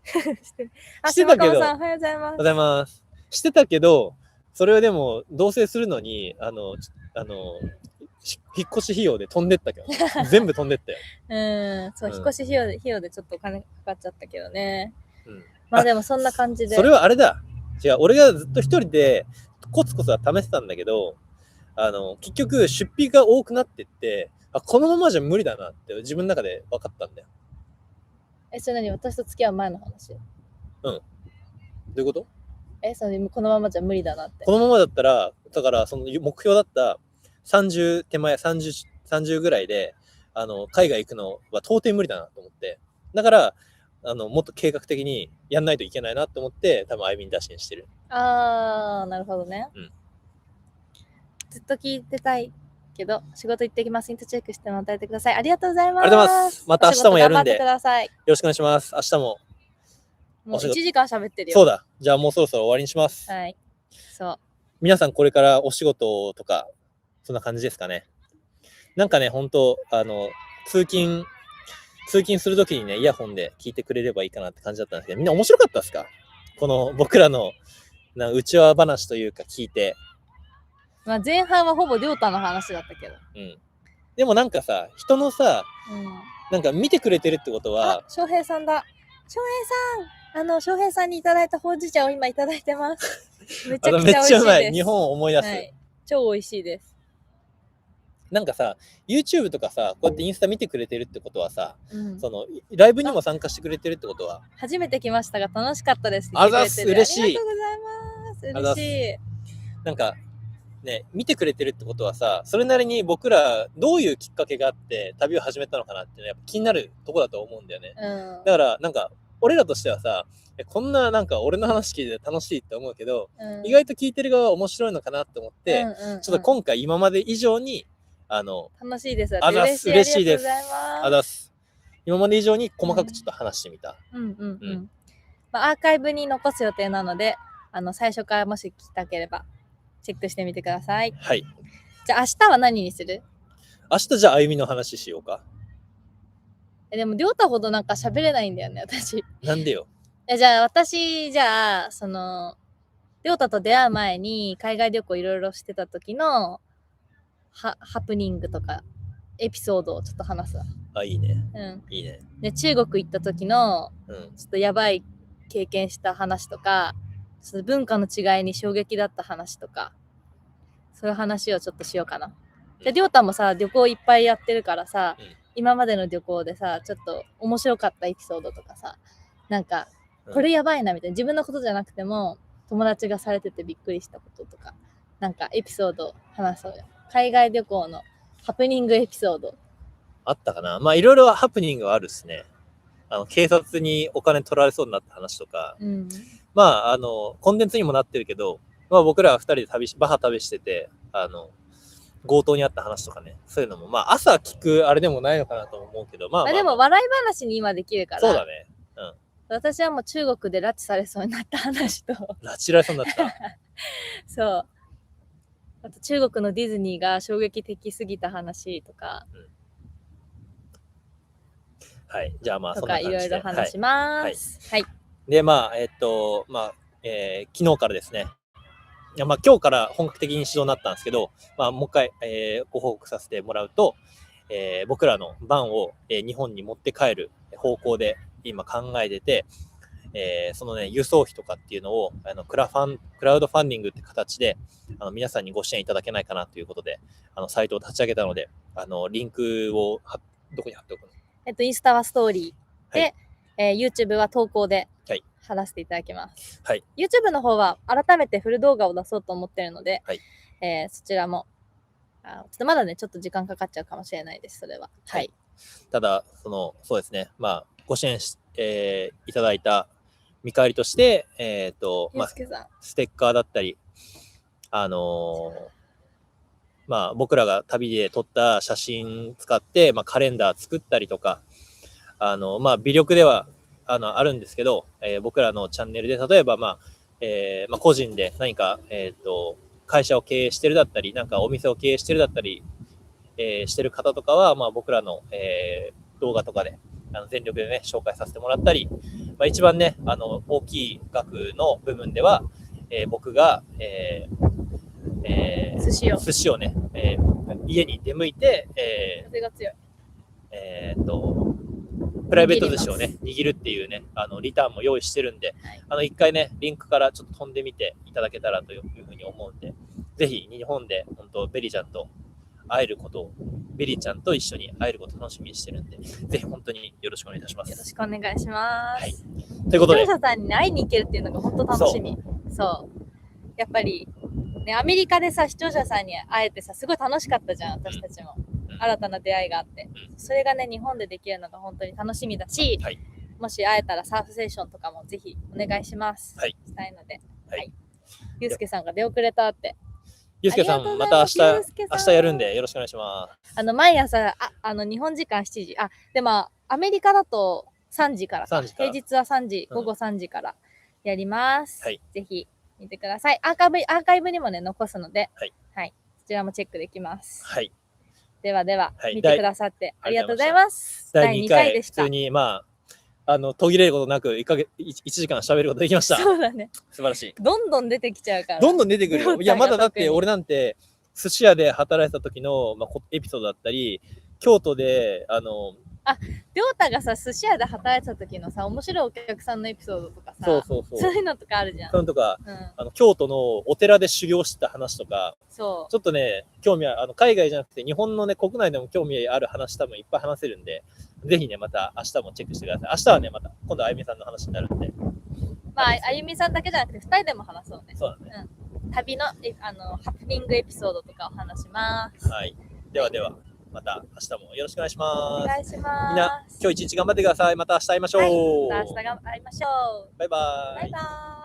してたけど。おはようございます。おはようございます。してたけど、それはでも、同棲するのに、引っ越し費用で飛んでったけど、全部飛んでったよ。そう、引っ越し費用でちょっとお金かかっちゃったけどね。まあでもそんな感じで。それはあれだ。違う、俺がずっと一人でコツコツは試してたんだけど、結局出費が多くなってって、このままじゃ無理だなって自分の中で分かったんだよ。それ何？私と付き合う前の話？どういうこと？このままじゃ無理だなって。このままだったら、だからその目標だった30手前、30ぐらいで、海外行くのは到底無理だなと思って。だから、もっと計画的にやんないといけないなと思って、多分あゆみに打診してる。なるほどね。ずっと聞いてたいけど、仕事行ってきます。イントチェックしてもらってください。ありがとうございます。ありがとうございます。また明日もやるんで、よろしくお願いします。明日も。もう1時間喋ってるよ。そうだ。じゃあもうそろそろ終わりにします。はい。そう。皆さんこれからお仕事とか、そんな感じですかね。なんかね、本当通勤するときにね、イヤホンで聞いてくれればいいかなって感じだったんですけど、みんな面白かったですか？この僕らの内輪話というか聞いて。まあ前半はほぼりょうたの話だったけど。でもなんかさ、人のさ、なんか見てくれてるってことは。翔平さんだ。翔平さん。翔平さんにいただいたほうじ茶を今いただいてます。めちゃくちゃ美味しいです。めっちゃうまい。日本を思い出す。はい、超美味しいです。なんかさ、YouTube とかさ、こうやってインスタ見てくれてるってことはさ、そのライブにも参加してくれてるってことは。初めて来ましたが楽しかったです。あざっす、嬉しい。ありがとうございます。嬉しい。なんかね、見てくれてるってことはさ、それなりに僕らどういうきっかけがあって旅を始めたのかなっていうのはやっぱ気になるとこだと思うんだよね。だからなんか俺らとしてはさ、こんななんか俺の話聞いて楽しいって思うけど、意外と聞いてる側は面白いのかなって思って、ちょっと今回今まで以上に楽しいです。嬉しいです。今まで以上に細かくちょっと話してみた。アーカイブに残す予定なので、最初からもし来たければチェックしてみてください。はい。じゃあ明日は何にする？明日じゃああゆみの話しようか。でもりょうたほどなんか喋れないんだよね、私。なんでよ。じゃあ私りょうたと出会う前に海外旅行いろいろしてた時のハプニングとかエピソードをちょっと話すわ。いいね。いいね。で中国行った時のちょっとやばい経験した話とか、その文化の違いに衝撃だった話とか、そういう話をちょっとしようかな。でりょうたもさ旅行いっぱいやってるからさ、今までの旅行でさちょっと面白かったエピソードとかさ、なんかこれやばいなみたいな、自分のことじゃなくても友達がされててびっくりしたこととか、なんかエピソード話そうよ。海外旅行のハプニングエピソードあったかな。まあいろいろハプニングはあるっすね。警察にお金取られそうになった話とか、まあコンテンツにもなってるけど、まあ僕らは2人でバハ旅してて強盗にあった話とかね、そういうのもまあ朝聞くあれでもないのかなと思うけど、まあでも笑い話に今できるから。そうだね。私はもう中国で拉致されそうになった話と拉致られそうになったそう、あと中国のディズニーが衝撃的すぎた話とか、はい、じゃあまあそんな感じでいろいろ話します。はい。でまあ昨日からですね、まあ今日から本格的に指導になったんですけど、まあもう一回、ご報告させてもらうと、僕らのバンを、日本に持って帰る方向で今考えてて、そのね輸送費とかっていうのをクラウドファンディングって形で皆さんにご支援いただけないかなということでサイトを立ち上げたのでリンクをどこに貼っておくの？インスタはストーリーで、YouTube は投稿で貼らせていただきます。はい。YouTube の方は改めてフル動画を出そうと思ってるので、はい、そちらもちょっとまだねちょっと時間かかっちゃうかもしれないです。それは。はい。ただそうですね。まあご支援いただいた見返りとして、まあ、ステッカーだったり、まあ、僕らが旅で撮った写真使って、まあ、カレンダー作ったりとか、まあ、微力ではあるんですけど、僕らのチャンネルで例えば、まあまあ、個人で何か、会社を経営してるだったり、なんかお店を経営してるだったり、してる方とかは、まあ、僕らの、動画とかで全力でね紹介させてもらったり、まあ、一番ね大きい額の部分では、僕が、寿司をね、家に出向いて、風が強い。プライベート寿司をね握るっていうねリターンも用意してるんで、一回ねリンクからちょっと飛んでみていただけたらというふうに思うんで、ぜひ日本で本当ベリちゃんと会えることを、ベリーちゃんと一緒に会えることを楽しみにしてるんで、ぜひ本当によろしくお願いいたします。よろしくお願いします。はい。ということで、視聴者さんに会いに行けるっていうのが本当楽しみ。そう。やっぱりね、アメリカでさ視聴者さんに会えてさすごい楽しかったじゃん、私たちも。新たな出会いがあって、それがね日本でできるのが本当に楽しみだし、はい、もし会えたらサーフセッションとかもぜひお願いします。はい、したいので。はい。ゆうすけさんが出遅れたって。ゆうすけさん、また明日やるんでよろしくお願いします。毎朝、日本時間7時。でも、アメリカだと3時から。平日は3時、午後3時からやります。はい。ぜひ見てください。アーカイブにもね、残すので、はい。はい。そちらもチェックできます。はい。ではでは、見てくださってありがとうございます。第2回でした。普通に、まあ、途切れることなく1時間喋ることできました。そうだね。素晴らしい。どんどん出てきちゃうから。どんどん出てくるよ。いや、まだだって俺なんて、寿司屋で働いてた時の、まあ、エピソードだったり、京都で、りょうたがさ、寿司屋で働いてた時のさ、面白いお客さんのエピソードとかさ、そういうのとかあるじゃん。そういうのとか、京都のお寺で修行してた話とか、ちょっとね、興味ある、海外じゃなくて日本のね、国内でも興味ある話多分いっぱい話せるんで、ぜひね、また明日もチェックしてください。明日はね、また、今度あゆみさんの話になるんで。まあ、あゆみさんだけじゃなくて、2人でも話そうね。そうだね。旅の、ハプニングエピソードとかを話します。はい。ではでは。また明日もよろしくお願いします。お願いします。みんな今日一日頑張ってください。また明日会いましょう。また明日会いましょう。バイバイ。バイバイ。